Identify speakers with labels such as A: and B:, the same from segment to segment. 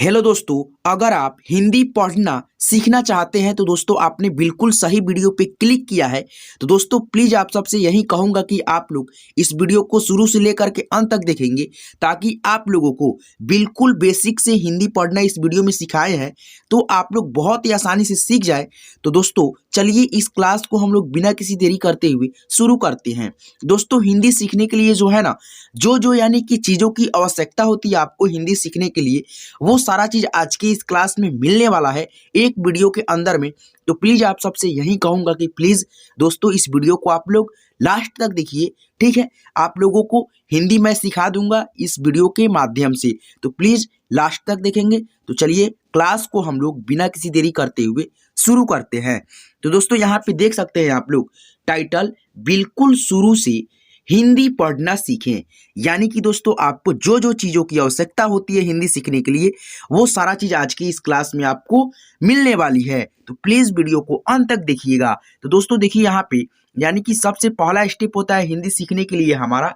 A: Hello दोस्तों, अगर आप हिंदी पढ़ना सीखना चाहते हैं तो दोस्तों आपने बिल्कुल सही वीडियो पे क्लिक किया है। तो दोस्तों प्लीज़ आप सबसे यही कहूँगा कि आप लोग इस वीडियो को शुरू से लेकर के अंत तक देखेंगे ताकि आप लोगों को बिल्कुल बेसिक से हिंदी पढ़ना इस वीडियो में सिखाए हैं तो आप लोग बहुत ही आसानी से सीख जाए। तो दोस्तों चलिए इस क्लास को हम लोग बिना किसी देरी करते हुए शुरू करते हैं। दोस्तों हिंदी सीखने के लिए जो है ना जो यानी कि चीज़ों की आवश्यकता होती है आपको हिंदी सीखने के लिए, वो सारा चीज़ आज की इस क्लास में मिलने वाला है एक वीडियो के अंदर में। तो प्लीज़ आप सबसे यही कहूँगा कि प्लीज़ दोस्तों इस वीडियो को आप लोग लास्ट तक देखिए, ठीक है। आप लोगों को हिंदी मैं सिखा दूंगा इस वीडियो के माध्यम से, तो प्लीज़ लास्ट तक देखेंगे। तो चलिए क्लास को हम लोग बिना किसी देरी करते हुए शुरू करते हैं। तो दोस्तों यहाँ पे देख सकते हैं आप लोग टाइटल बिल्कुल शुरू से हिंदी पढ़ना सीखें, यानी कि दोस्तों आपको जो जो चीज़ों की आवश्यकता होती है हिंदी सीखने के लिए वो सारा चीज़ आज की इस क्लास में आपको मिलने वाली है। तो प्लीज़ वीडियो को अंत तक देखिएगा। तो दोस्तों देखिए यहाँ पे यानी कि सबसे पहला स्टेप होता है हिंदी सीखने के लिए हमारा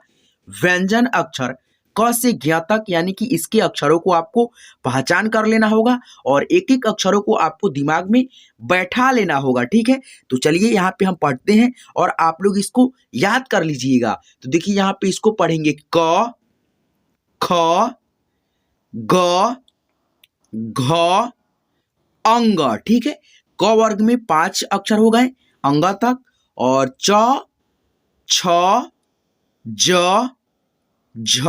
A: व्यंजन अक्षर क से ज्ञ तक, यानी कि इसके अक्षरों को आपको पहचान कर लेना होगा और एक एक अक्षरों को आपको दिमाग में बैठा लेना होगा, ठीक है। तो चलिए यहाँ पे हम पढ़ते हैं और आप लोग इसको याद कर लीजिएगा। तो देखिए यहाँ पे इसको पढ़ेंगे क, ख, ग, घ, अंग, ठीक है। क वर्ग में 5 अक्षर हो गए अंग तक, और च, छ, ज, झ,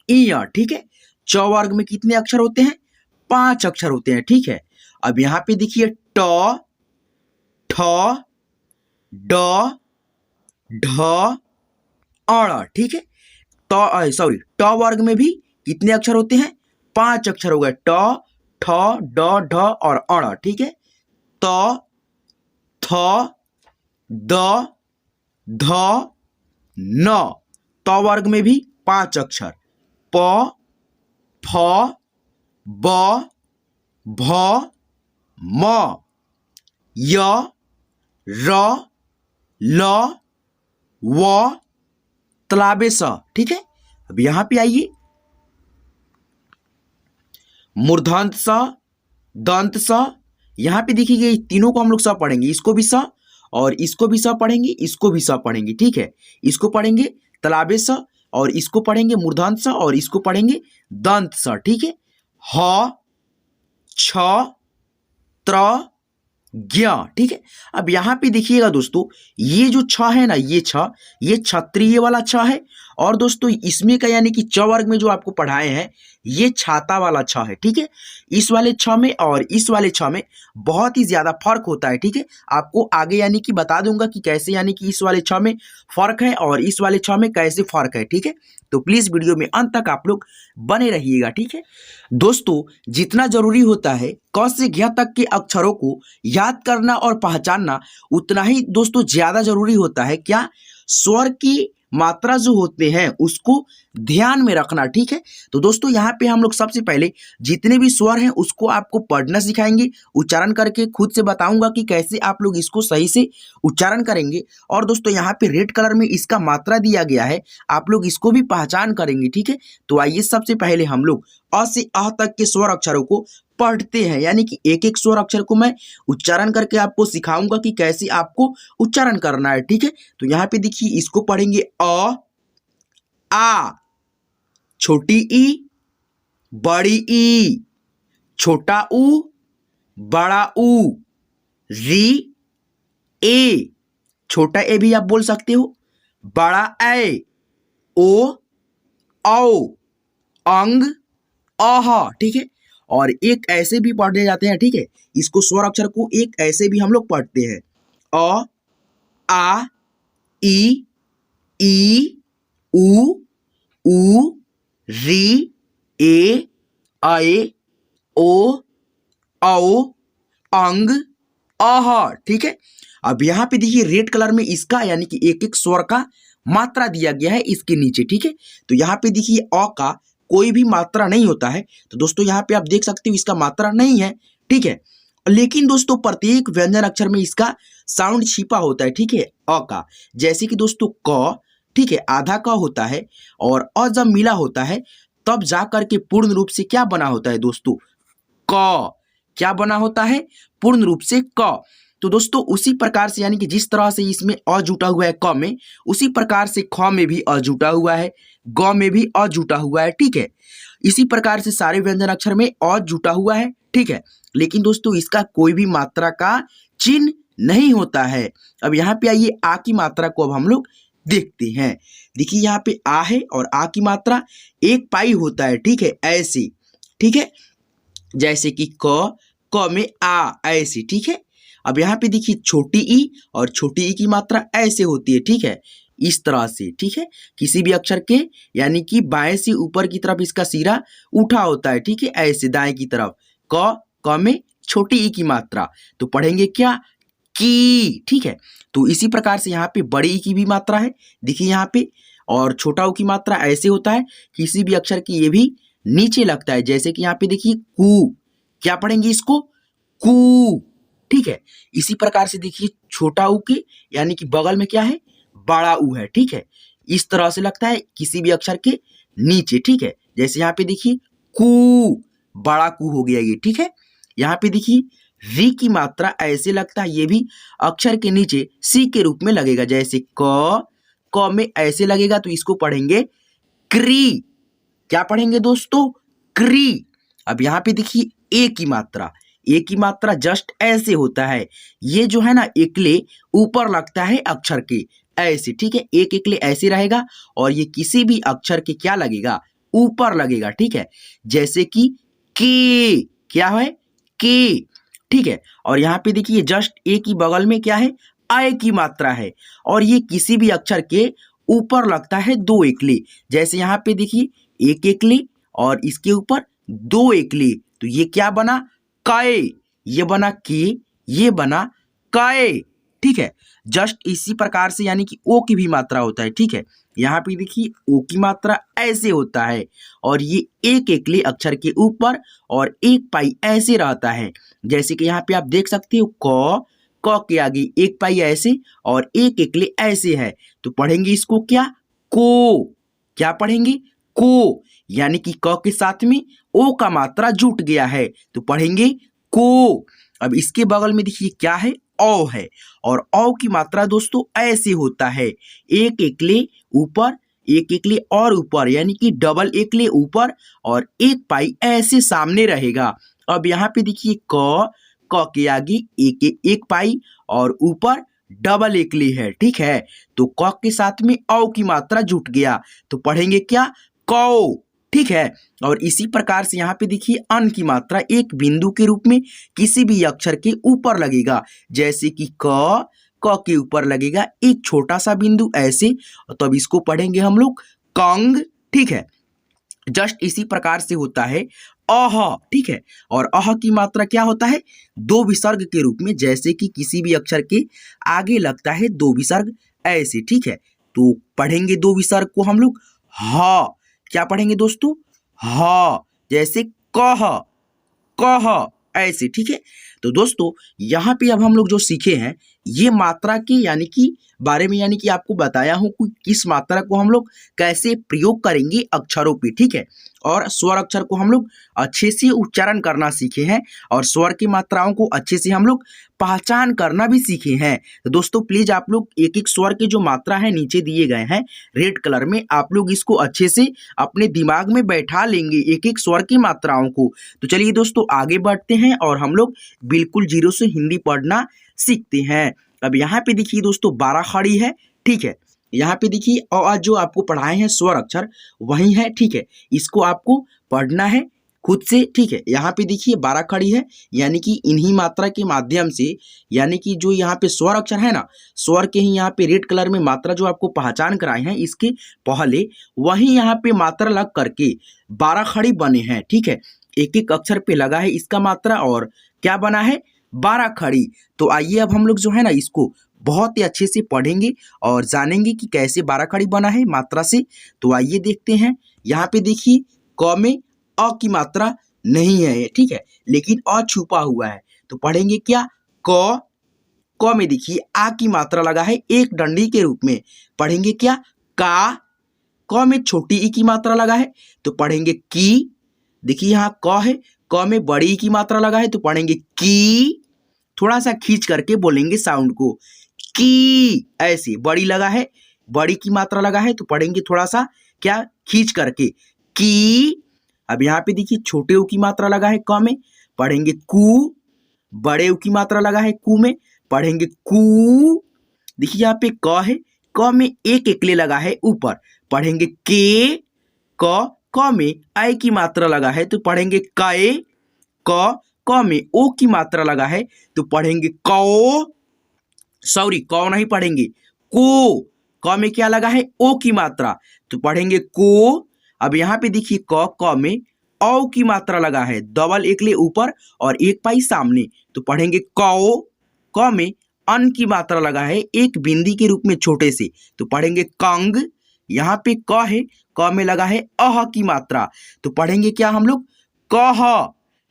A: इय, ठीक है। च वर्ग में कितने अक्षर होते हैं? 5 अक्षर होते हैं, ठीक है। अब यहाँ पे देखिए ट, ठ, ड, ढ, अण, ठीक है। ट वर्ग में भी कितने अक्षर होते हैं? 5 अक्षर हो गए, ट, ठ, ड, ढ और अण, ठीक है। त, थ, द, ध, न। त वर्ग में भी 5 अक्षर, प, फ, ब, भ, म, य, र, ल, व, तलाबे स, ठीक है। अब यहां पे आइए मूर्धन्त स, दंत स। यहां पे देखिए तीनों को हम लोग स पढ़ेंगे, इसको भी स और इसको भी स पढ़ेंगे, इसको भी स पढ़ेंगे, ठीक है। इसको पढ़ेंगे तलाबे स और इसको पढ़ेंगे मूर्धन्त स और इसको पढ़ेंगे दंत स, ठीक है। ह, छ, त्र, ज्ञ, ठीक है। अब यहाँ पे देखिएगा दोस्तों ये जो छ है ना, ये क्षत्रिय वाला छ है, और दोस्तों इसमें का यानी कि च वर्ग में जो आपको पढ़ाए हैं ये छाता वाला छ है, ठीक है। इस वाले छ में और इस वाले छ में बहुत ही ज्यादा फर्क होता है, ठीक है। आपको आगे यानी कि बता दूंगा कि कैसे यानी कि इस वाले छ में फर्क है और इस वाले छ में कैसे फर्क है, ठीक है। तो प्लीज वीडियो में अंत तक आप लोग बने रहिएगा, ठीक है। दोस्तों जितना जरूरी होता है क से ज्ञ तक के अक्षरों को याद करना और पहचानना, उतना ही दोस्तों ज्यादा जरूरी होता है क्या? स्वर की मात्रा जो होते हैं उसको ध्यान में रखना, ठीक है। तो दोस्तों यहाँ पे हम लोग सबसे पहले जितने भी स्वर हैं उसको आपको पढ़ना सिखाएंगे, उच्चारण करके खुद से बताऊंगा कि कैसे आप लोग इसको सही से उच्चारण करेंगे। और दोस्तों यहाँ पे रेड कलर में इसका मात्रा दिया गया है, आप लोग इसको भी पहचान करेंगे, ठीक है। तो आइए सबसे पहले हम लोग अ से अह तक के स्वर अक्षरों को पढ़ते हैं, यानी कि एक एक स्वर अक्षर को मैं उच्चारण करके आपको सिखाऊंगा कि कैसे आपको उच्चारण करना है, ठीक है। तो यहाँ पे देखिए इसको पढ़ेंगे अ, आ, छोटी ई, बड़ी ई, छोटा ऊ, बड़ा ऊ, री, ए, छोटा ए भी आप बोल सकते हो, बड़ा ए, ओ, औ, अंग, अह, ठीक है। और एक ऐसे भी पढ़ने जाते हैं, ठीक है। इसको स्वर अक्षर को एक ऐसे भी हम लोग पढ़ते हैं, अ, आ, ई, उ, री, ए, ओ, औ, अंग, अह, ठीक है। अब यहाँ पे देखिए रेड कलर में इसका यानी कि एक एक स्वर का मात्रा दिया गया है इसके नीचे, ठीक है। तो यहाँ पे देखिए अ का कोई भी मात्रा नहीं होता है, तो दोस्तों यहाँ पे आप देख सकते हो इसका मात्रा नहीं है, ठीक है। लेकिन दोस्तों प्रत्येक व्यंजन अक्षर में इसका साउंड छिपा होता है, ठीक है। अ का जैसे कि दोस्तों क, ठीक है, आधा क होता है, और अ जब मिला होता है तब जा करके पूर्ण रूप से क्या बना होता है दोस्तों, क। क्या बना होता है, पूर्ण रूप से क। तो दोस्तों उसी प्रकार से यानी कि जिस तरह से इसमें अ जुटा हुआ है क में, उसी प्रकार से ख में भी अ जुटा हुआ है, ग में भी अ जुटा हुआ है, ठीक है। इसी प्रकार से सारे व्यंजन अक्षर में अ जुटा हुआ है, ठीक है। लेकिन दोस्तों इसका कोई भी मात्रा का चिन्ह नहीं होता है। अब यहाँ पे आइए आ की मात्रा को अब हम लोग देखते हैं। देखिए यहाँ पे आ है और आ की मात्रा एक पाई होता है, ठीक है, ऐसे, ठीक है, जैसे कि क में आ, ऐसे, ठीक है। अब यहाँ पे देखिए छोटी ई और छोटी ई की मात्रा ऐसे होती है, ठीक है, इस तरह से, ठीक है। किसी भी अक्षर के यानी कि बाएं से ऊपर की तरफ इसका सिरा उठा होता है, ठीक है, ऐसे दाएं की तरफ। क में छोटी ई की मात्रा तो पढ़ेंगे क्या, की, ठीक है। तो इसी प्रकार से यहाँ पे बड़ी ई की भी मात्रा है, देखिए यहाँ पे, और छोटा ऊ की मात्रा ऐसे होता है, किसी भी अक्षर की ये भी नीचे लगता है, जैसे कि यहाँ पे देखिए कू, क्या पढ़ेंगे इसको, कू, ठीक है। इसी प्रकार से देखिए छोटा ऊ के यानी कि बगल में क्या है, बड़ा ऊ है, ठीक है, इस तरह से लगता है किसी भी अक्षर के नीचे, ठीक है। जैसे यहाँ पे देखिए कू, बड़ा कू हो गया ये, ठीक है। यहाँ पे देखिए री की मात्रा ऐसे लगता है, ये भी अक्षर के नीचे सी के रूप में लगेगा, जैसे क में ऐसे लगेगा तो इसको पढ़ेंगे क्री, क्या पढ़ेंगे दोस्तों, क्री। अब यहाँ पे देखिए ए की मात्रा जस्ट ऐसे होता है, ये जो है ना एकले ऊपर लगता है अक्षर के ऐसे, ठीक है, एक एकले ऐसे रहेगा और ये किसी भी अक्षर के क्या लगेगा, ऊपर लगेगा, ठीक है, जैसे कि के, क्या है, के, ठीक है। और यहाँ पे देखिए जस्ट ए की बगल में क्या है, आय की मात्रा है और ये किसी भी अक्षर के ऊपर लगता है दो एकले, जैसे यहाँ पे देखिए एक एकले और इसके ऊपर दो एकले, तो ये क्या बना, काय, ये बना के, ये बना काय, ठीक है। जस्ट इसी प्रकार से यानी कि ओ की भी मात्रा होता है, ठीक है। यहाँ पे देखिए ओ की मात्रा ऐसे होता है और ये एक एकले अक्षर के ऊपर और एक पाई ऐसे रहता है, जैसे कि यहाँ पे आप देख सकते हो क के आगे एक पाई ऐसे और एक एकले ऐसे है, तो पढ़ेंगे इसको क्या, को, क्या पढ़ेंगे, को, यानी कि क के साथ में ओ का मात्रा जुट गया है तो पढ़ेंगे को। अब इसके बगल में देखिए क्या है, औ है और औ की मात्रा दोस्तों ऐसे होता है, एक एकले ऊपर, एक एकले और ऊपर, यानी कि डबल एकले ऊपर और एक पाई ऐसे सामने रहेगा। अब यहाँ पे देखिए क के आगे एक पाई और ऊपर डबल एकले है, ठीक है, तो क के साथ में औ की मात्रा जुट गया तो पढ़ेंगे क्या, कौ, ठीक है। और इसी प्रकार से यहाँ पे देखिए अन की मात्रा एक बिंदु के रूप में किसी भी अक्षर के ऊपर लगेगा, जैसे कि क के ऊपर लगेगा एक छोटा सा बिंदु ऐसे, तो अब इसको पढ़ेंगे हम लोग कंग, ठीक है। जस्ट इसी प्रकार से होता है अह, ठीक है, और अह की मात्रा क्या होता है, दो विसर्ग के रूप में, जैसे कि किसी भी अक्षर के आगे लगता है दो विसर्ग ऐसे, ठीक है, तो पढ़ेंगे दो विसर्ग को हम लोग ह, क्या पढ़ेंगे दोस्तों, ह, जैसे कह, कह, ऐसे, ठीक है। तो दोस्तों यहाँ पे अब हम लोग जो सीखे हैं ये मात्रा के यानी कि बारे में, यानी कि आपको बताया हूँ कि किस मात्रा को हम लोग कैसे प्रयोग करेंगे अक्षरों पे, ठीक है। और स्वर अक्षर को हम लोग अच्छे से उच्चारण करना सीखे हैं और स्वर की मात्राओं को अच्छे से हम लोग पहचान करना भी सीखे हैं। तो दोस्तों प्लीज आप लोग एक एक स्वर के जो मात्रा है नीचे दिए गए हैं रेड कलर में, आप लोग इसको अच्छे से अपने दिमाग में बैठा लेंगे एक एक स्वर की मात्राओं को। तो चलिए दोस्तों आगे बढ़ते हैं और हम लोग बिल्कुल जीरो से हिंदी पढ़ना सीखते हैं। अब यहाँ पे देखिए दोस्तों 12 खड़ी है, ठीक है, यहाँ पे देखिए और जो आपको पढ़ाए हैं स्वर अक्षर वही है, ठीक है, इसको आपको पढ़ना है खुद से, ठीक है। यहाँ पे देखिए 12 खड़ी है, यानी कि इन्हीं मात्रा के माध्यम से, यानी कि जो यहाँ पे स्वर अक्षर है ना, स्वर के ही यहाँ पे रेड कलर में मात्रा जो आपको पहचान कराए हैं इसके पहले वही यहाँ पे मात्रा लग करके 12 खड़ी बने हैं, ठीक है। एक एक अक्षर पे लगा है इसका मात्रा और क्या बना है, 12 खड़ी। तो आइए अब हम लोग जो है ना इसको बहुत ही अच्छे से पढ़ेंगे और जानेंगे कि कैसे 12 खड़ी बना है मात्रा से। तो आइए देखते हैं। यहाँ पे देखिए क में अ की मात्रा नहीं है, ठीक है, लेकिन अ छुपा हुआ है, तो पढ़ेंगे क्या, क में देखिए आ की मात्रा लगा है एक डंडी के रूप में, पढ़ेंगे क्या, का, क में छोटी ई की मात्रा लगा है तो पढ़ेंगे की। देखिए यहाँ क है, क में बड़ी ई की मात्रा लगा है तो पढ़ेंगे की। थोड़ा सा खींच करके बोलेंगे साउंड को, की। ऐसे बड़ी लगा है, बड़ी की मात्रा लगा है तो पढ़ेंगे थोड़ा सा क्या, खींच करके, की। अब यहाँ पे देखिए छोटे ऊ की मात्रा लगा है क में, पढ़ेंगे कू। बड़े ऊ की मात्रा लगा है कू में, पढ़ेंगे कू। देखिए यहाँ पे क है, क में एक एकले लगा है ऊपर, पढ़ेंगे के। क में आई की मात्रा लगा है तो पढ़ेंगे कए। क में ओ की मात्रा लगा है तो पढ़ेंगे कौ। सॉरी, कौ नहीं पढ़ेंगे, को। क में क्या लगा है, ओ की मात्रा तो पढ़ेंगे को। अब यहाँ पे देखिए क में औ की मात्रा लगा है, डबल एकले ऊपर और एक पाई सामने तो पढ़ेंगे कौ। क में अन की मात्रा लगा है एक बिंदी के रूप में छोटे से तो पढ़ेंगे कंग। यहाँ पे क है, क में लगा है अह की मात्रा तो पढ़ेंगे क्या हम लोग, कह।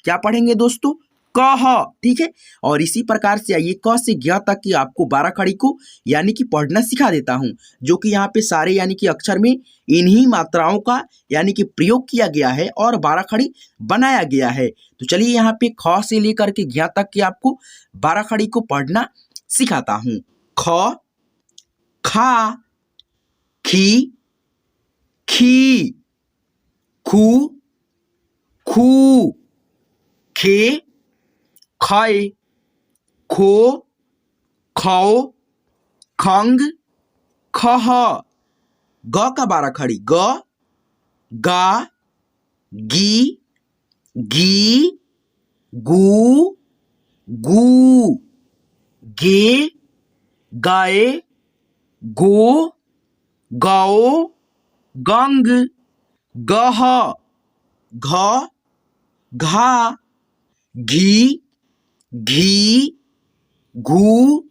A: क्या पढ़ेंगे दोस्तों, कह। ठीक है। और इसी प्रकार से आइए क से ज्ञ तक की आपको 12 खड़ी को यानी कि पढ़ना सिखा देता हूं, जो कि यहाँ पे सारे यानी कि अक्षर में इन्हीं मात्राओं का यानी कि प्रयोग किया गया है और 12 खड़ी बनाया गया है। तो चलिए यहाँ पे ख से लेकर के ज्ञ तक की आपको 12 खड़ी को पढ़ना सिखाता हूं। ख, खा, खी, खी, खू, खू, खे, खाए, खो, खौ, खंग, खह। ग का 12 खड़ी, ग, गा, गी, गी, गू, गू, गे, गाए, गो, गौ, गंग, गह, घ, घा, घी, घी, घू,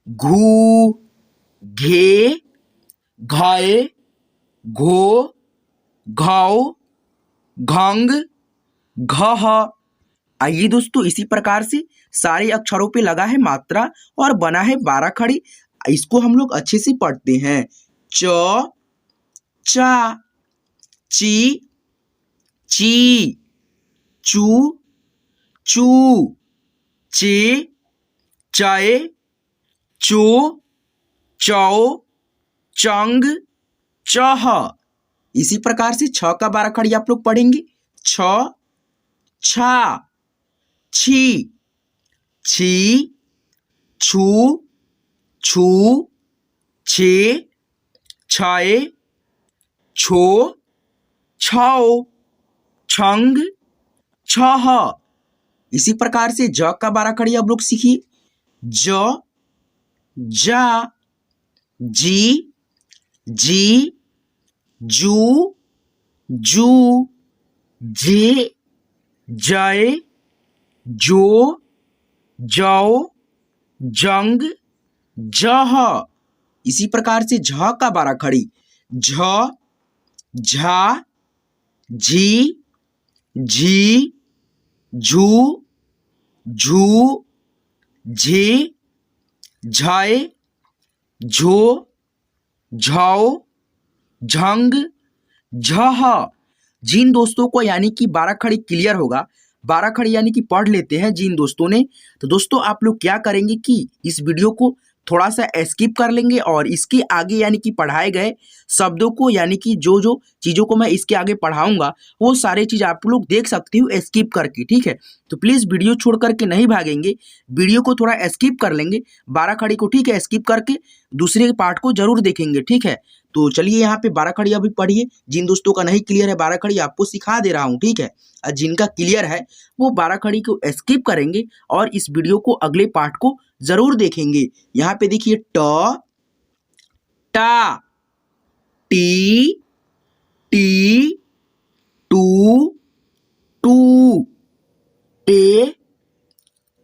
A: घू, घे, घाए, घो, घौ, घंग, घह। आइए दोस्तों इसी प्रकार से सारे अक्षरों पे लगा है मात्रा और बना है 12 खड़ी। इसको हम लोग अच्छे से पढ़ते हैं। च, चा, ची, ची, चू, चू, चे, चाय, चो, चौ, चंग, चह। इसी प्रकार से छ का 12 खड़ी आप लोग पढ़ेंगे। छ, छा, छी, छी, छू, छू, छे, छाए, छो, छौ, छंग, छह। इसी प्रकार से ज का 12 खड़ी आप लोग सीखिए। ज, जा, जी, जी, जू, जू, जे, जय, जो, जौ, जंग, जह। इसी प्रकार से झ का 12 खड़ी। झ, झा, झी, झी, झू, झू, झे, झाए, झो, झौ, झंग, झह। जिन दोस्तों को यानी कि 12 खड़ी क्लियर होगा, 12 खड़ी यानी कि पढ़ लेते हैं जिन दोस्तों ने, तो दोस्तों आप लोग क्या करेंगे कि इस वीडियो को थोड़ा सा स्किप कर लेंगे और इसके आगे यानी कि पढ़ाए गए शब्दों को यानी कि जो जो चीज़ों को मैं इसके आगे पढ़ाऊंगा वो सारे चीज़ आप लोग देख सकते हो स्किप करके। ठीक है, तो प्लीज़ वीडियो छोड़ करके नहीं भागेंगे, वीडियो को थोड़ा स्किप कर लेंगे 12 खड़ी को। ठीक है, स्किप करके दूसरे पार्ट को जरूर देखेंगे। ठीक है, तो चलिए यहाँ पे 12 खड़ी अभी पढ़िए। जिन दोस्तों का नहीं क्लियर है 12 खड़ी आपको सिखा दे रहा हूँ। ठीक है, और जिनका क्लियर है वो 12 खड़ी को स्किप करेंगे और इस वीडियो को अगले पार्ट को जरूर देखेंगे। यहाँ पे देखिए ट, टा, टी, टी, टू, टू, टे,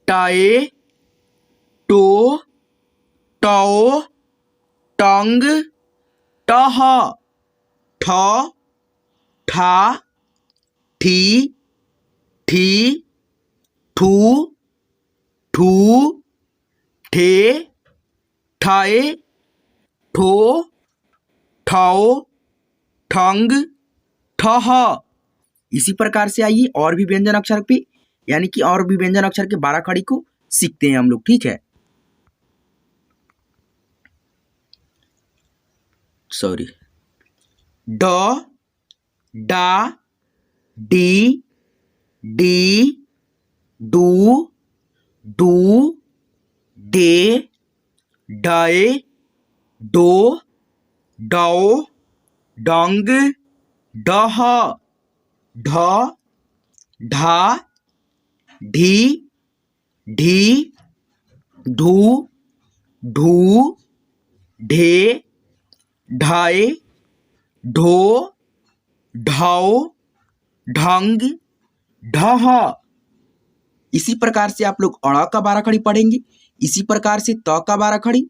A: टाए, टो, टौ, टंग, टह, ठ, ठा, ठी, ठी, ठू, ठू, ठे, ठाए, ठो, ठौ, ठंग, ठह। इसी प्रकार से आइए और भी व्यंजन अक्षर पे यानी कि और भी व्यंजन अक्षर के बाराखड़ी को सीखते हैं हम लोग, ठीक है। सॉरी, ड, डा, डी, डी, डू, डू, डे, डय, डो, डौ, डंग, डह, ढ, ढा, ढी, ढी, ढू, ढू, ढे, ढाई, ढो, ढाओ, ढंग, ढह। इसी प्रकार से आप लोग अड़ का बाराखड़ी पढ़ेंगे, इसी प्रकार से त का बाराखड़ी,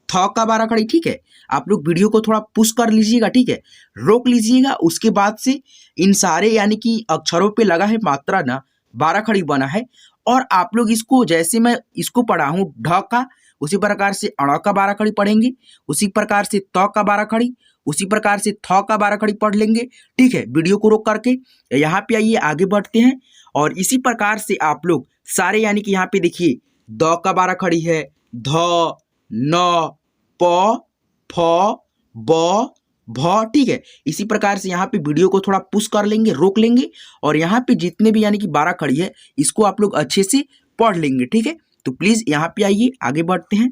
A: थ का बाराखड़ी, ठीक है। आप लोग वीडियो को थोड़ा पुश कर लीजिएगा, ठीक है, रोक लीजिएगा। उसके बाद से इन सारे यानी कि अक्षरों पे लगा है मात्रा ना बाराखड़ी बना है, और आप लोग इसको जैसे मैं इसको पढ़ा हूँ ढ का, उसी प्रकार से अड़ का बाराखड़ी पढ़ेंगे, उसी प्रकार से त का बाराखड़ी, उसी प्रकार से थ का बाराखड़ी पढ़ लेंगे, ठीक है। वीडियो को रोक करके यहाँ पे आइए, आगे बढ़ते हैं। और इसी प्रकार से आप लोग सारे यानी कि यहाँ पे देखिए द का बाराखड़ी है, ध, न, प, फ, ब, भ, ठीक है। इसी प्रकार से यहाँ पे वीडियो को थोड़ा पुश कर लेंगे, रोक लेंगे, और यहाँ पे जितने भी यानी कि बाराखड़ी है इसको आप लोग अच्छे से पढ़ लेंगे, ठीक है। तो प्लीज यहाँ पे आइए, आगे बढ़ते हैं,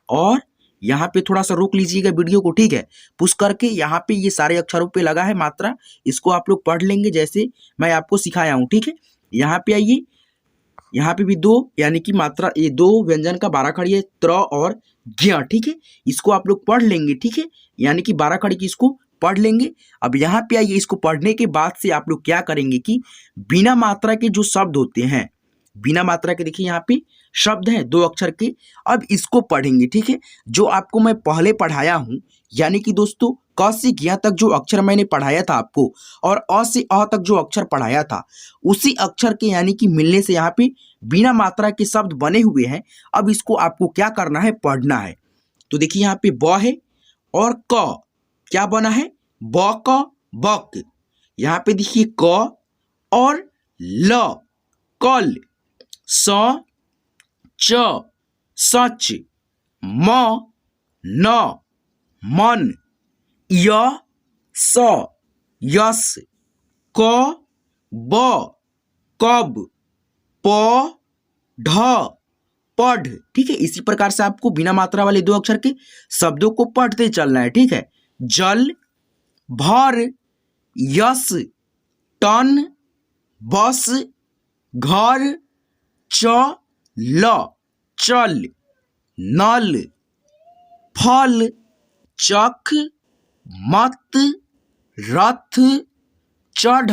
A: और यहाँ पे थोड़ा सा रोक लीजिएगा वीडियो को, ठीक है। पुश करके यहाँ पे ये सारे अक्षरों पे लगा है मात्रा, इसको आप लोग पढ़ लेंगे जैसे मैं आपको सिखाया हूँ, ठीक है। यहाँ पे आइए, यहाँ पे भी दो यानी कि मात्रा, ये दो व्यंजन का बाराखड़ी है, त्र और ज्ञ, ठीक है। इसको आप लोग पढ़ लेंगे, ठीक है, यानी कि बाराखड़ी की इसको पढ़ लेंगे। अब यहाँ पे आइए, इसको पढ़ने के बाद से आप लोग क्या करेंगे कि बिना मात्रा के जो शब्द होते हैं, बिना मात्रा के देखिए यहाँ पे शब्द हैं 2 अक्षर के, अब इसको पढ़ेंगे, ठीक है। जो आपको मैं पहले पढ़ाया हूँ, यानी कि दोस्तों क से ज्ञ तक जो अक्षर मैंने पढ़ाया था आपको, और अ से अ तक जो अक्षर पढ़ाया था, उसी अक्षर के यानी कि मिलने से यहाँ पे बिना मात्रा के शब्द बने हुए हैं। अब इसको आपको क्या करना है, पढ़ना है। तो देखिए यहाँ पे ब है और क क्या बना है, ब क बक। यहाँ पे देखिए क और ल, कल, स, च, सच, म, न, मन, य, स, यस, क, ब, कब, प, ढ, पढ़, ठीक है। इसी प्रकार से आपको बिना मात्रा वाले 2 अक्षर के शब्दों को पढ़ते चलना है, ठीक है। जल, भर, यस, टन, बस, घर, च, ल, चल, नल, फल, चख, मत, रथ, चढ़,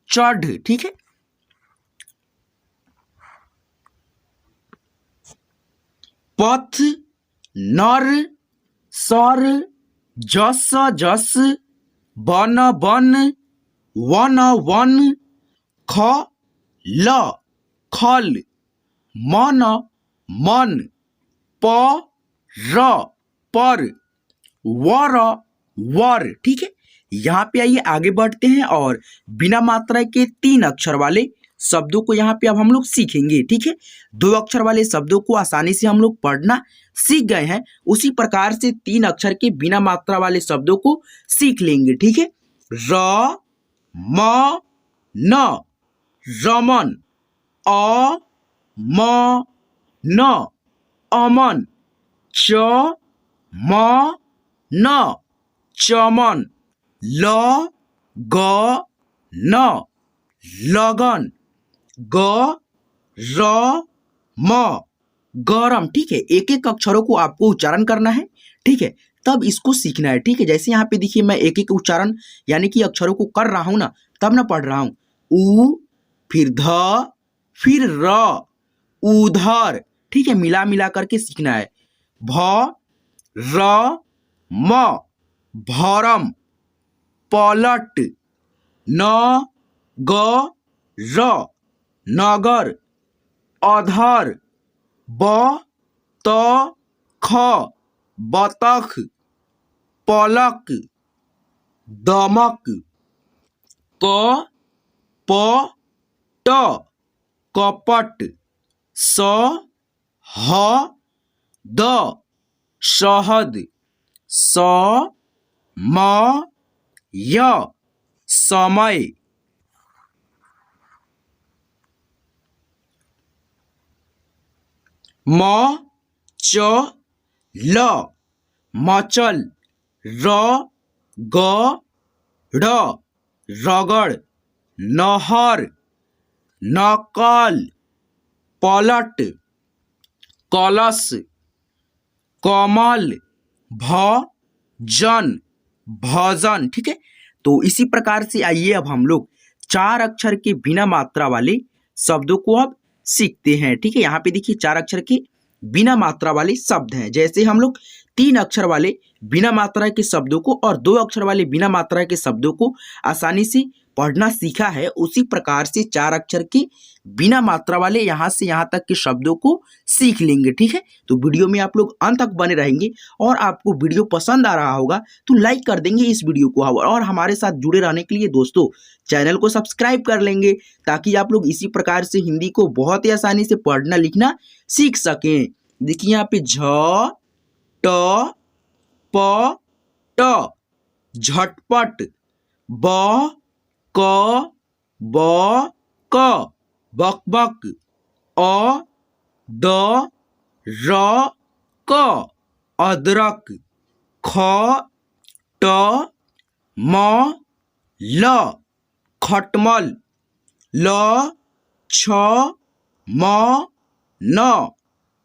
A: चढ़, ठीक है। पथ, नर, सर, जस, जस, बन, बन, वन, वन, ख, ल, खल, मन, मन, प, र, पर, वर, वर, ठीक है। यहाँ पे आइए, आगे बढ़ते हैं, और बिना मात्रा के 3 अक्षर वाले शब्दों को यहाँ पे अब हम लोग सीखेंगे, ठीक है। 2 अक्षर वाले शब्दों को आसानी से हम लोग पढ़ना सीख गए हैं, उसी प्रकार से 3 अक्षर के बिना मात्रा वाले शब्दों को सीख लेंगे, ठीक है। र, म, न, रमन, अ, म, न, अमन, च, म, न, चमन, ल, ग, न, लगन, ग, र, म, गरम, ठीक है। एक एक अक्षरों को आपको उच्चारण करना है, ठीक है, तब इसको सीखना है, ठीक है। जैसे यहाँ पे देखिए मैं एक एक उच्चारण यानी कि अक्षरों को कर रहा हूँ ना, तब ना पढ़ रहा हूँ। उ, फिर ध, फिर र, उधर, ठीक है, मिला मिला करके सीखना है। भ, र, म, भरम, पलट, न, ग, र, नगर, अधर, ब, त, ख, बतख, पलक, दमक, क प ट कपट, स ह द शहद, स म य समय, म च ल मचल, र ग ढ़ रगड़, नहर, नकल, पलट, कलश, कमल, भजन, भजन। ठीक है, तो इसी प्रकार से आइए अब हम लोग 4 अक्षर के बिना मात्रा वाले शब्दों को अब सीखते हैं। ठीक है, यहाँ पे देखिए 4 अक्षर के बिना मात्रा वाले शब्द हैं। जैसे हम लोग 3 अक्षर वाले बिना मात्रा के शब्दों को और 2 अक्षर वाले बिना मात्रा के शब्दों को आसानी से पढ़ना सीखा है, उसी प्रकार से 4 अक्षर के बिना मात्रा वाले यहाँ से यहाँ तक के शब्दों को सीख लेंगे। ठीक है, तो वीडियो में आप लोग अंत तक बने रहेंगे और आपको वीडियो पसंद आ रहा होगा तो लाइक कर देंगे इस वीडियो को, और हमारे साथ जुड़े रहने के लिए दोस्तों चैनल को सब्सक्राइब कर लेंगे, ताकि आप लोग इसी प्रकार से हिंदी को बहुत ही आसानी से पढ़ना लिखना सीख सकें। देखिए यहाँ पे झ ट प ट झटपट, ब क ब क बकबक, अ द र क अदरक, ख ट म ल खटमल, ल छ म न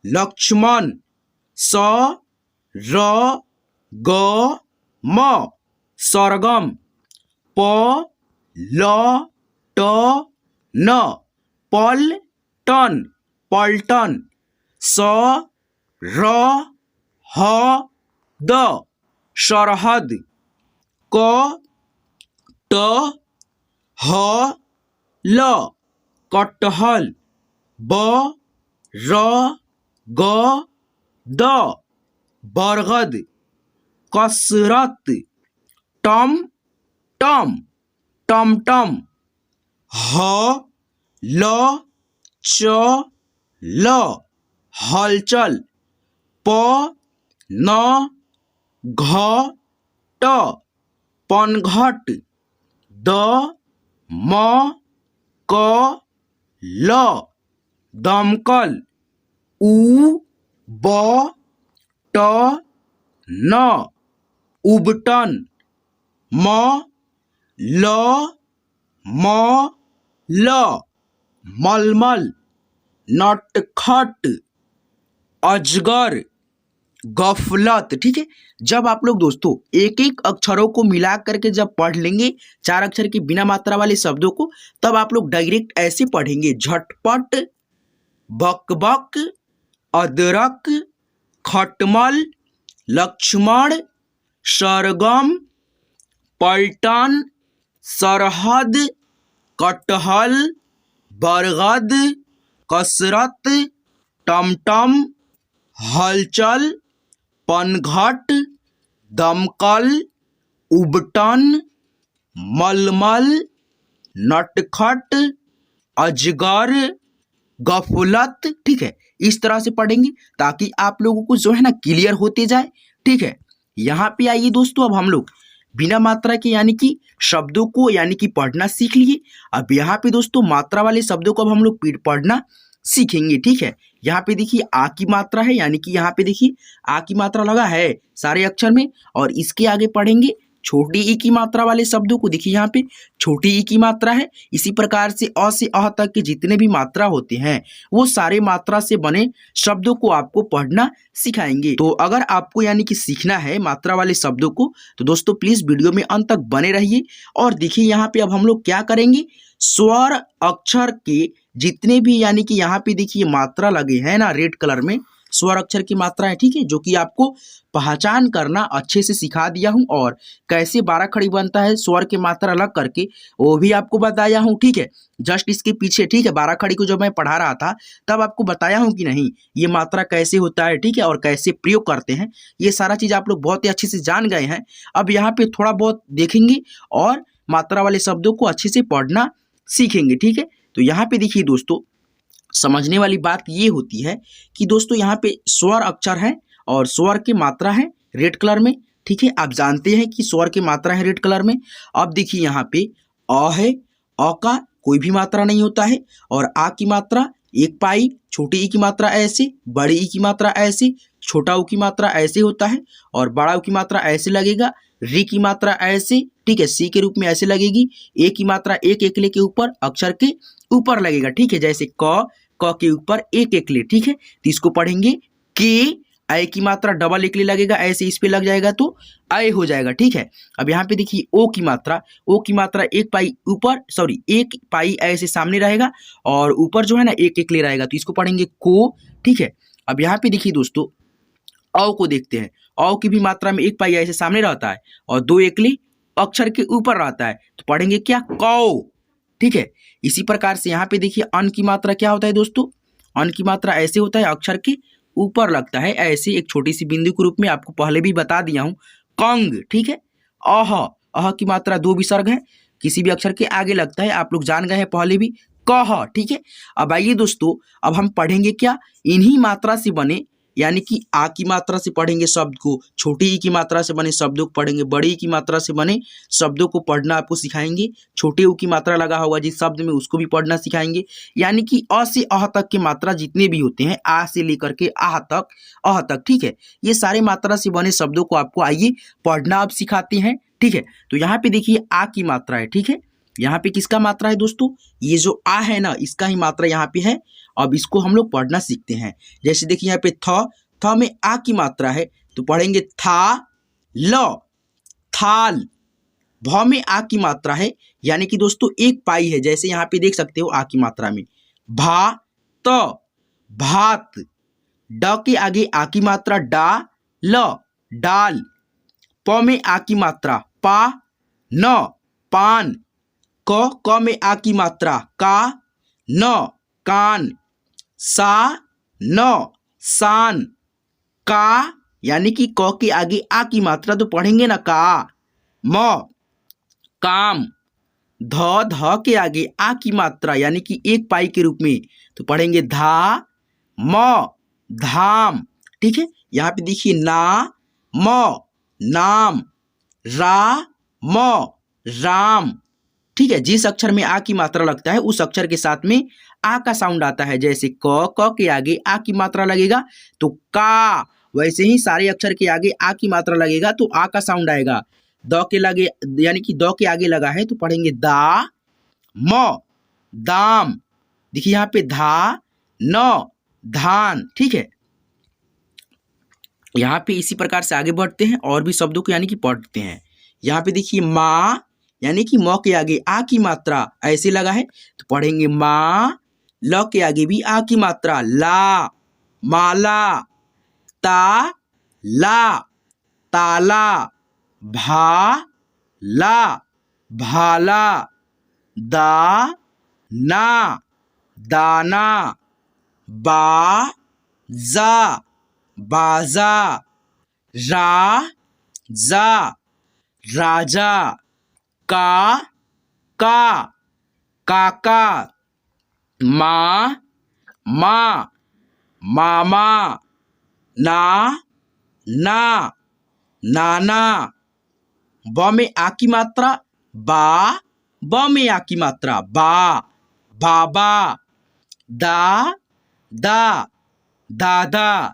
A: लक्ष्मण, स र ग म सरगम, प ल ट न पलटन, पलटन, स र ह द सरहद, क ट ह ल कटहल, ब र ग द बरगद, कसरत, टम टम टमटम, ह ल च ल हलचल, प न घ ट पनघट, द म क ल दमकल, उ ब ट न उबटन, म ल म ल मलमल, नटखट, अजगर, गफलत। ठीक है, जब आप लोग दोस्तों एक एक अक्षरों को मिला करके जब पढ़ लेंगे 4 अक्षर के बिना मात्रा वाले शब्दों को, तब आप लोग डायरेक्ट ऐसे पढ़ेंगे झटपट, बकबक, अदरक, खटमल, लक्ष्मण, सरगम, पलटन, सरहद, कटहल, बरगद, कसरत, टमटम, हलचल, पनघट, दमकल, उबटन, मलमल, नटखट, अजगर, गफलत। ठीक है, इस तरह से पढ़ेंगे ताकि आप लोगों को जो है ना क्लियर होते जाए। ठीक है, यहाँ पे आइए दोस्तों, अब हम लोग बिना मात्रा के यानी कि शब्दों को यानी कि पढ़ना सीख लिए। अब यहाँ पे दोस्तों मात्रा वाले शब्दों को अब हम लोग पढ़ना सीखेंगे। ठीक है, यहाँ पे देखिए आ की मात्रा है, यानी कि यहाँ पे देखिए आ की मात्रा लगा है सारे अक्षर में, और इसके आगे पढ़ेंगे छोटी ई की मात्रा वाले शब्दों को। देखिए यहाँ पे छोटी ई की मात्रा है। इसी प्रकार से अ से अह तक के जितने भी मात्रा होते हैं वो सारे मात्रा से बने शब्दों को आपको पढ़ना सिखाएंगे। तो अगर आपको यानी कि सीखना है मात्रा वाले शब्दों को तो दोस्तों प्लीज वीडियो में अंत तक बने रहिए। और देखिए यहाँ पे अब हम लोग क्या करेंगे, स्वर अक्षर के जितने भी यानी कि यहाँ पे देखिए मात्रा लगे हैं ना रेड कलर में, स्वर अक्षर की मात्रा है, ठीक है, जो कि आपको पहचान करना अच्छे से सिखा दिया हूं और कैसे 12 खड़ी बनता है स्वर की मात्रा अलग करके वो भी आपको बताया हूं, ठीक है। जस्ट इसके पीछे, ठीक है, 12 खड़ी को जब मैं पढ़ा रहा था तब आपको बताया हूं कि नहीं ये मात्रा कैसे होता है, ठीक है, और कैसे प्रयोग करते हैं, ये सारा चीज आप लोग बहुत ही अच्छे से जान गए हैं। अब यहाँ पे थोड़ा बहुत देखेंगे और मात्रा वाले शब्दों को अच्छे से पढ़ना सीखेंगे, ठीक है। तो यहाँ पे देखिए दोस्तों, समझने वाली बात ये होती है कि दोस्तों यहाँ पे स्वर अक्षर है और स्वर की मात्रा है रेड कलर में, ठीक है। आप जानते हैं कि स्वर की मात्रा है रेड कलर में। अब देखिए यहाँ पे अ है, अ का कोई भी मात्रा नहीं होता है और आ की मात्रा एक पाई, छोटी ई की मात्रा ऐसे, बड़ी ई की मात्रा ऐसे, छोटा ऊ की मात्रा ऐसे होता है और बड़ा ऊ की मात्रा ऐसे लगेगा, री की मात्रा ऐसे, ठीक है, सी के रूप में ऐसे लगेगी, ए की मात्रा एक एकले के ऊपर अक्षर के ऊपर लगेगा, ठीक है, जैसे क के ऊपर एक एकले, ठीक है। तो इसको पढ़ेंगे के, ऐ की मात्रा डबल एकले लगेगा, ऐसे इस पे लग जाएगा तो ऐ हो जाएगा, ठीक है। अब यहाँ पे देखिए ओ की मात्रा एक पाई ऊपर, सॉरी एक पाई ऐसे सामने रहेगा और ऊपर जो है ना एक एकले रहेगा, तो इसको पढ़ेंगे को, ठीक है। अब यहाँ पे देखिए दोस्तों औ को देखते हैं, औ की भी मात्रा में एक पाई ऐसे सामने रहता है और दो एकले अक्षर के ऊपर रहता है, तो पढ़ेंगे क्या, कौ, ठीक है। इसी प्रकार से यहाँ पे देखिए अन की मात्रा क्या होता है दोस्तों, अन की मात्रा ऐसे होता है अक्षर के ऊपर लगता है, ऐसे एक छोटी सी बिंदु के रूप में आपको पहले भी बता दिया हूँ, कंग, ठीक है। अह की मात्रा दो विसर्ग है, किसी भी अक्षर के आगे लगता है, आप लोग जान गए हैं पहले भी, कह, ठीक है। अब आइए दोस्तों, अब हम पढ़ेंगे क्या, इन्हीं मात्रा से बने, यानी कि आ की मात्रा से पढ़ेंगे शब्द को, छोटी ई की मात्रा से बने शब्दों को पढ़ेंगे, बड़ी ई की मात्रा से बने शब्दों को पढ़ना आपको सिखाएंगे, छोटे ऊ की मात्रा लगा होगा जिस शब्द में उसको भी पढ़ना सिखाएंगे, यानी कि अ से अह तक के मात्रा जितने भी होते हैं, आ से लेकर के आह तक, अह तक, ठीक है, ये सारे मात्रा से बने शब्दों को आपको आइए पढ़ना अब सिखाते हैं, ठीक है। तो यहाँ पे देखिए आ की मात्रा है, ठीक है, यहाँ पे किसका मात्रा है दोस्तों, ये जो आ है ना इसका ही मात्रा यहाँ पे है। अब इसको हम लोग पढ़ना सीखते हैं, जैसे देखिए यहाँ पे थ में आ की मात्रा है तो पढ़ेंगे था, ल, थाल। भ में आ की मात्रा है, यानी कि दोस्तों एक पाई है, जैसे यहाँ पे देख सकते हो आ की मात्रा में, भा, त, भात। ड के आगे आ की मात्रा डा, ल, डाल। प में आ की मात्रा पा, न, पान। क में आ की मात्रा का, न, कान। सा, न, सान। का, यानी कि क के आगे आ की मात्रा तो पढ़ेंगे ना का, म, काम। ध के आगे आ की मात्रा यानी कि एक पाई के रूप में तो पढ़ेंगे धा, म, धाम, ठीक है। यहाँ पे देखिए ना, म, नाम। रा, म, राम, ठीक है। जिस अक्षर में आ की मात्रा लगता है उस अक्षर के साथ में आ का साउंड आता है, जैसे क के आगे आ की मात्रा लगेगा तो का, वैसे ही सारे अक्षर के आगे आ की मात्रा लगेगा तो आ का साउंड आएगा। द के लगे, यानी कि द के आगे लगा है तो पढ़ेंगे दा, म, दाम। देखिए यहाँ पे धा, न, धान, ठीक है। यहाँ पे इसी प्रकार से आगे बढ़ते हैं और भी शब्दों को यानी कि पढ़ते हैं। यहाँ पे देखिए माँ, यानी कि म के आगे आ की मात्रा ऐसे लगा है तो पढ़ेंगे माँ। ल के आगे भी आ की मात्रा ला, माला। ता, ला, ताला। भा, ला, भाला। दा, ना, दाना। बा, जा, बाजा। रा, जा, राजा। का, काका। माँ, मामा। ना, नाना। ब में आ की मात्रा बा, ब में आ की मात्रा बा, बाबा। दा, दादा।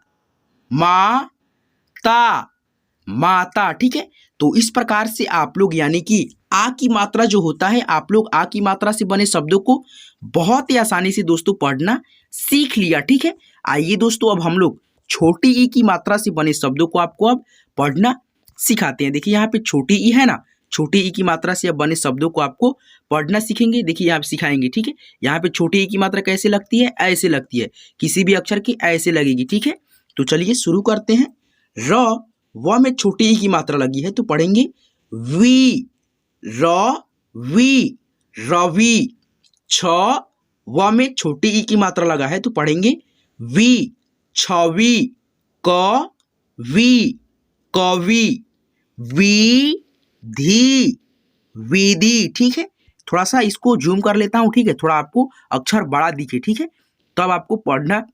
A: माता, ठीक है। तो इस प्रकार से आप लोग यानी कि आ की मात्रा जो होता है, आप लोग आ की मात्रा से बने शब्दों को बहुत ही आसानी से दोस्तों पढ़ना सीख लिया, ठीक है। आइए दोस्तों अब हम लोग छोटी ई की मात्रा से बने शब्दों को आपको अब पढ़ना सिखाते हैं। देखिए यहाँ पे छोटी ई है ना, छोटी ई की मात्रा से अब बने शब्दों को आपको पढ़ना सीखेंगे। देखिए यहाँ पे सिखाएंगे, ठीक है। यहाँ पे छोटी ई की मात्रा कैसे लगती है, ऐसे लगती है, किसी भी अक्षर की ऐसे लगेगी, ठीक है। तो चलिए शुरू करते हैं। र व में छोटी ई की मात्रा लगी है तो पढ़ेंगे वी, र वी, रवि। छ व में छोटी ई की मात्रा लगा है तो पढ़ेंगे वी, छवि। क वी, कवि। विधि, विधि। ठीक है, थोड़ा सा इसको जूम कर लेता हूँ। ठीक है, थोड़ा आपको अक्षर बड़ा दिखे। ठीक है, तब आपको पढ़ना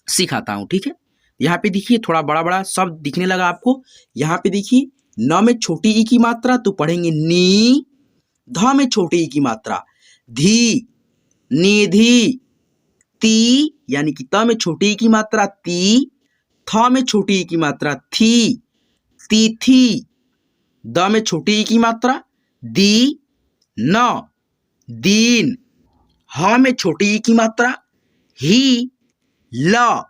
A: सिखाता हूँ। ठीक है, यहाँ पे देखिए थोड़ा बड़ा बड़ा शब्द दिखने लगा आपको। यहाँ पे देखिए न में छोटी ई की मात्रा तो पढ़ेंगे नी। ध में छोटी ई की मात्रा धी, निधि। ती यानी कि त में छोटी ई की मात्रा ती। थ में छोटी ई की मात्रा थी, तिथि। द में छोटी ई की मात्रा दी, न, दीन। ह में छोटी ई की मात्रा ही, ल,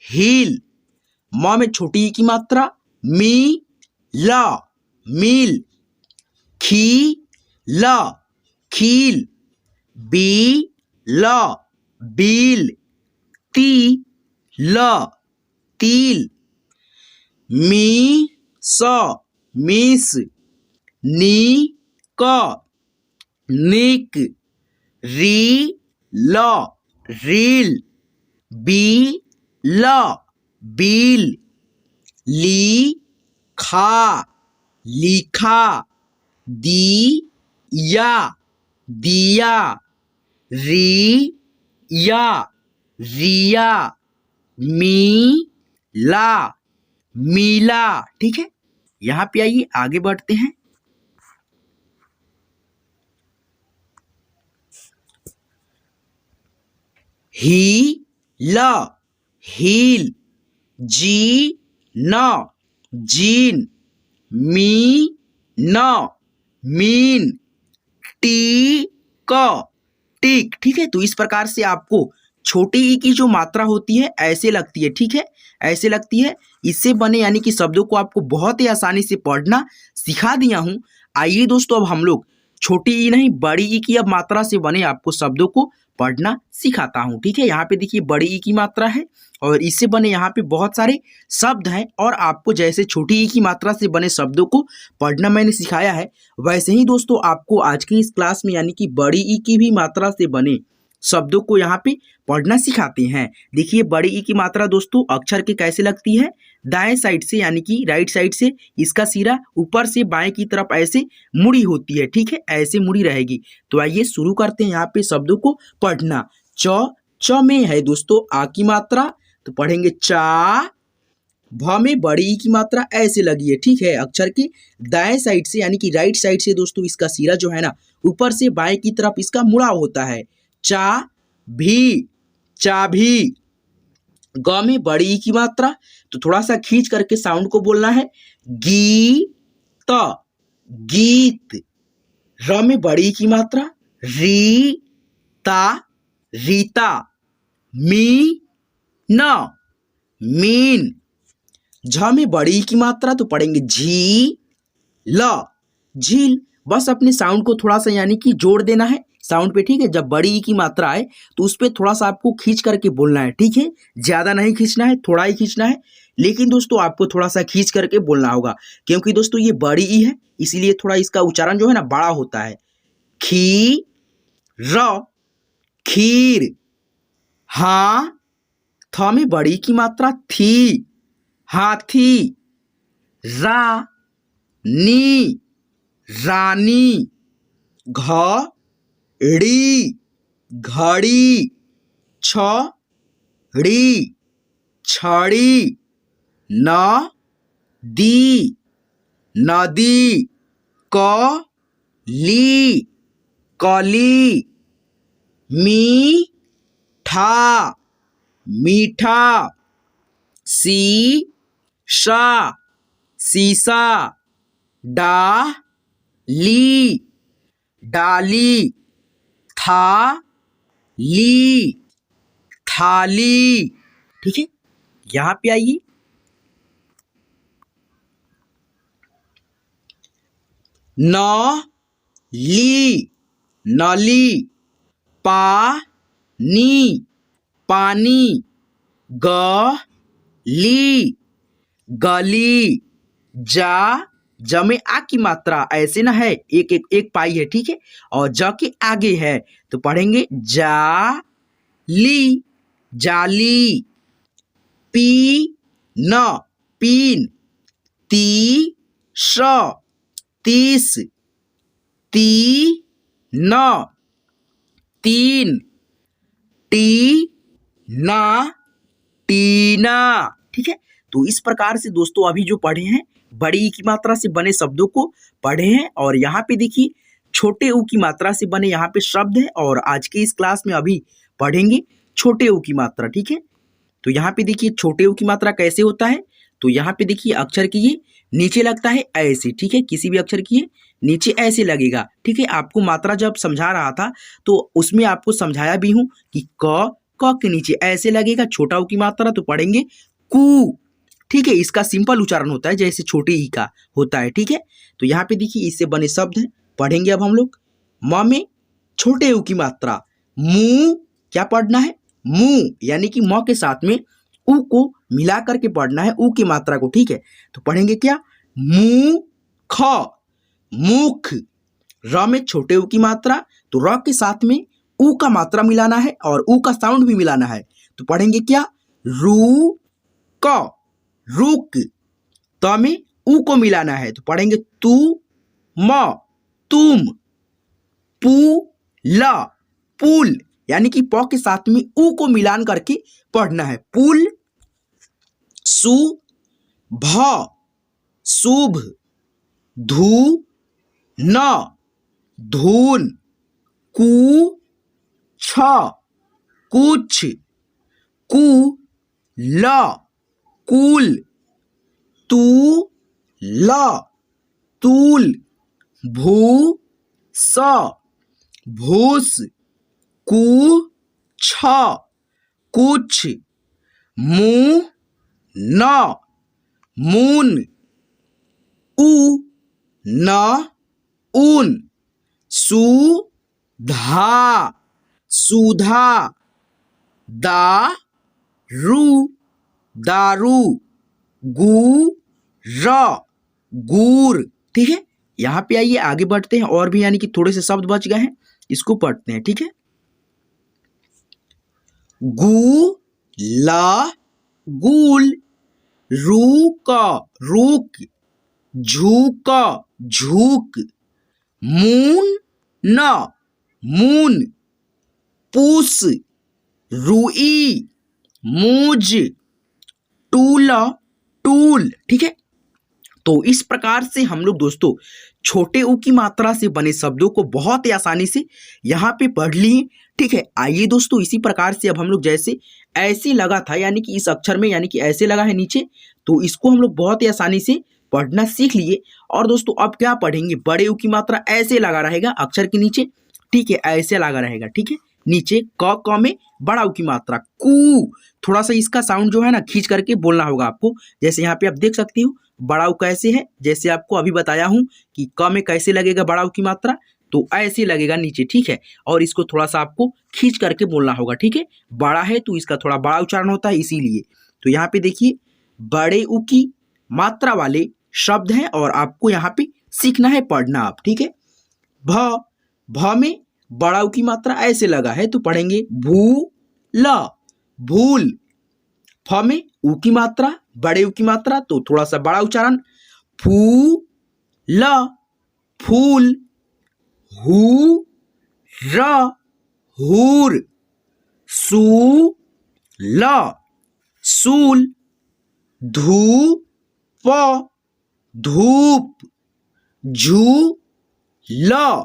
A: हिल। म में छोटी ई की मात्रा मी, ल, मिल। खी, ल, खील। बी, ल, बील। ती, ल, तिल। मी, स, मिस। नी, क, निक। री, ल, रील। बी, ल, बील। ली, खा, लिखा। दी, या, दिया। री, या, रिया। मी, ला, मीला। ठीक है, यहाँ पे आइए आगे बढ़ते हैं। ही, ल, हील। जी, न, जीन। मी, न, मीन। टी, क, टिक। ठीक है, तो इस प्रकार से आपको छोटी ई की जो मात्रा होती है ऐसे लगती है। ठीक है, ऐसे लगती है। इससे बने यानी कि शब्दों को आपको बहुत ही आसानी से पढ़ना सिखा दिया हूं। आइए दोस्तों, अब हम लोग छोटी ई नहीं बड़ी ई की अब मात्रा से बने आपको शब्दों को पढ़ना सिखाता हूं। ठीक है, यहाँ पे देखिए बड़ी ई की मात्रा है और इससे बने यहाँ पे बहुत सारे शब्द हैं और आपको जैसे छोटी ई की मात्रा से बने शब्दों को पढ़ना मैंने सिखाया है, वैसे ही दोस्तों आपको आज की इस क्लास में यानी कि बड़ी ई की भी मात्रा से बने शब्दों को यहाँ पे पढ़ना सिखाते हैं। देखिए बड़ी ई की मात्रा दोस्तों अक्षर के कैसे लगती है, दाएं साइड से यानी कि राइट साइड से इसका सिरा ऊपर से बाएं की तरफ ऐसे मुड़ी होती है। ठीक है, ऐसे मुड़ी रहेगी। तो आइए शुरू करते हैं यहाँ पे शब्दों को पढ़ना। च में है दोस्तों आ की मात्रा तो पढ़ेंगे चा। भ में बड़ी ई की मात्रा ऐसे लगी है। ठीक है, अक्षर के दाएं साइड से यानी कि राइट साइड से दोस्तों इसका सिरा जो है ना ऊपर से बाएं की तरफ इसका मुड़ाव होता है। चा भी, चाभी। ग में बड़ी ई की मात्रा तो थोड़ा सा खींच करके साउंड को बोलना है गीत, गीत। र में बड़ी ई की मात्रा रीता, रीता। मी, न, मीन। झ में बड़ी ई की मात्रा तो पढ़ेंगे झी, ल, झील। बस अपने साउंड को थोड़ा सा यानी कि जोड़ देना है साउंड पे। ठीक है, जब बड़ी ई की मात्रा आए तो उस पर थोड़ा सा आपको खींच करके बोलना है। ठीक है, ज्यादा नहीं खींचना है, थोड़ा ही खींचना है, लेकिन दोस्तों आपको थोड़ा सा खींच करके बोलना होगा क्योंकि दोस्तों ये बड़ी ई है, इसीलिए थोड़ा इसका उच्चारण जो है ना बड़ा होता है। खी, र, खीर। हाँ, थ में बड़ी की मात्रा थी, हाथी। रा, नी, रानी। घ, ड़ी, घड़ी। छ, ड़ी, छड़ी। न, दी, नदी। क, ली, कली। मी, ठा, मीठा। सी, शा, सीसा। डा, ली, डाली। था, ली, थाली। ठीक है, यहां पे आइए। न, ली, नली। पा, नी, पानी। ग, ली, गली, जा, ज में आ की मात्रा ऐसे ना है, एक एक एक पाई है, ठीक है, और ज के आगे है तो पढ़ेंगे जा ली, जाली, पी न, पीन, ती श, तीस, ती न, तीन, टी ना, टीना, ठीक है। तो इस प्रकार से दोस्तों अभी जो पढ़े हैं बड़ी ई की मात्रा से बने शब्दों को पढ़े हैं, और यहाँ पे देखिए छोटे ऊ की मात्रा से बने यहाँ पे शब्द है, और आज के इस क्लास में अभी पढ़ेंगे छोटे ऊ की मात्रा, ठीक है। तो यहाँ पे देखिए छोटे ऊ की मात्रा कैसे होता है, तो यहाँ पे देखिए अक्षर की ये नीचे लगता है ऐसे, ठीक है, किसी भी अक्षर की ये नीचे ऐसे लगेगा, ठीक है। आपको मात्रा जब समझा रहा था तो उसमें आपको समझाया भी हूं कि क के नीचे ऐसे लगेगा छोटा ऊ की मात्रा, तो पढ़ेंगे कू, ठीक है। इसका सिंपल उच्चारण होता है जैसे छोटे ई का होता है, ठीक है। तो यहाँ पे देखिए इससे बने शब्द हैं, पढ़ेंगे अब हम लोग। म में छोटे ऊ की मात्रा, मुंह, क्या पढ़ना है, मुंह, यानी कि म के साथ में ऊ को मिला करके पढ़ना है, ऊ की मात्रा को, ठीक है। तो पढ़ेंगे क्या, मुंह, ख, मुख। र में छोटे ऊ की मात्रा, तो र के साथ में ऊ का मात्रा मिलाना है और ऊ का साउंड भी मिलाना है, तो पढ़ेंगे क्या, रू क, रुक। त में ऊ को मिलाना है, तो पढ़ेंगे तू म, तुम। पू ल, पुल, यानी कि प के साथ में ऊ को मिलान करके पढ़ना है, पुल। सु भ, शुभ। धू न, धून। कु छ, कुछ। कु ल, कुल। तू ल, तूल। भू स, भूस। कु छ, कुछ। मुंह न, मून। उ न, ऊन। सु धा, सुधा। दा रू, दारू। गू र, गूर, ठीक है। यहाँ पे आइए आगे बढ़ते हैं, और भी यानी कि थोड़े से शब्द बच गए हैं, इसको पढ़ते हैं, ठीक है। गू ला, गूल। रूक, रूक। झूक, झूक। मून न, मून। पूस, रुई। मूज, टूल, टूल, ठीक है। तो इस प्रकार से हम लोग दोस्तों छोटे ऊ की मात्रा से बने शब्दों को बहुत ही आसानी से यहाँ पे पढ़ लिए, ठीक है। आइए दोस्तों इसी प्रकार से अब हम लोग जैसे ऐसे लगा था, यानी कि इस अक्षर में यानी कि ऐसे लगा है नीचे, तो इसको हम लोग बहुत ही आसानी से पढ़ना सीख लिए। और दोस्तों अब क्या पढ़ेंगे, बड़े ऊ की मात्रा ऐसे लगा रहेगा अक्षर के नीचे, ठीक है, ऐसे लगा रहेगा, ठीक है। नीचे क में बड़ा ऊ की मात्रा कू, थोड़ा सा इसका साउंड जो है ना खींच करके बोलना होगा आपको, जैसे यहाँ पे आप देख सकते हो बड़ा ऊ कैसे है, जैसे आपको अभी बताया हूं कि क में कैसे लगेगा बड़ा ऊ की मात्रा, तो ऐसे लगेगा नीचे, ठीक है। और इसको थोड़ा सा आपको खींच करके बोलना होगा, ठीक है। बड़ा है तो इसका थोड़ा बड़ा उच्चारण होता है इसीलिए। तो यहाँ पे देखिए बड़े ऊ की मात्रा वाले शब्द हैं और आपको यहाँ पे सीखना है पढ़ना आप, ठीक है। भ में बड़ा ऊ की मात्रा ऐसे लगा है, तो पढ़ेंगे भू ल, भूल। फ में ऊ की मात्रा, बड़े ऊ की मात्रा, तो थोड़ा सा बड़ा उच्चारण, फू ल, फूल। हू र, हूर। सू ल, सूल। धू प, धूप। झू ल,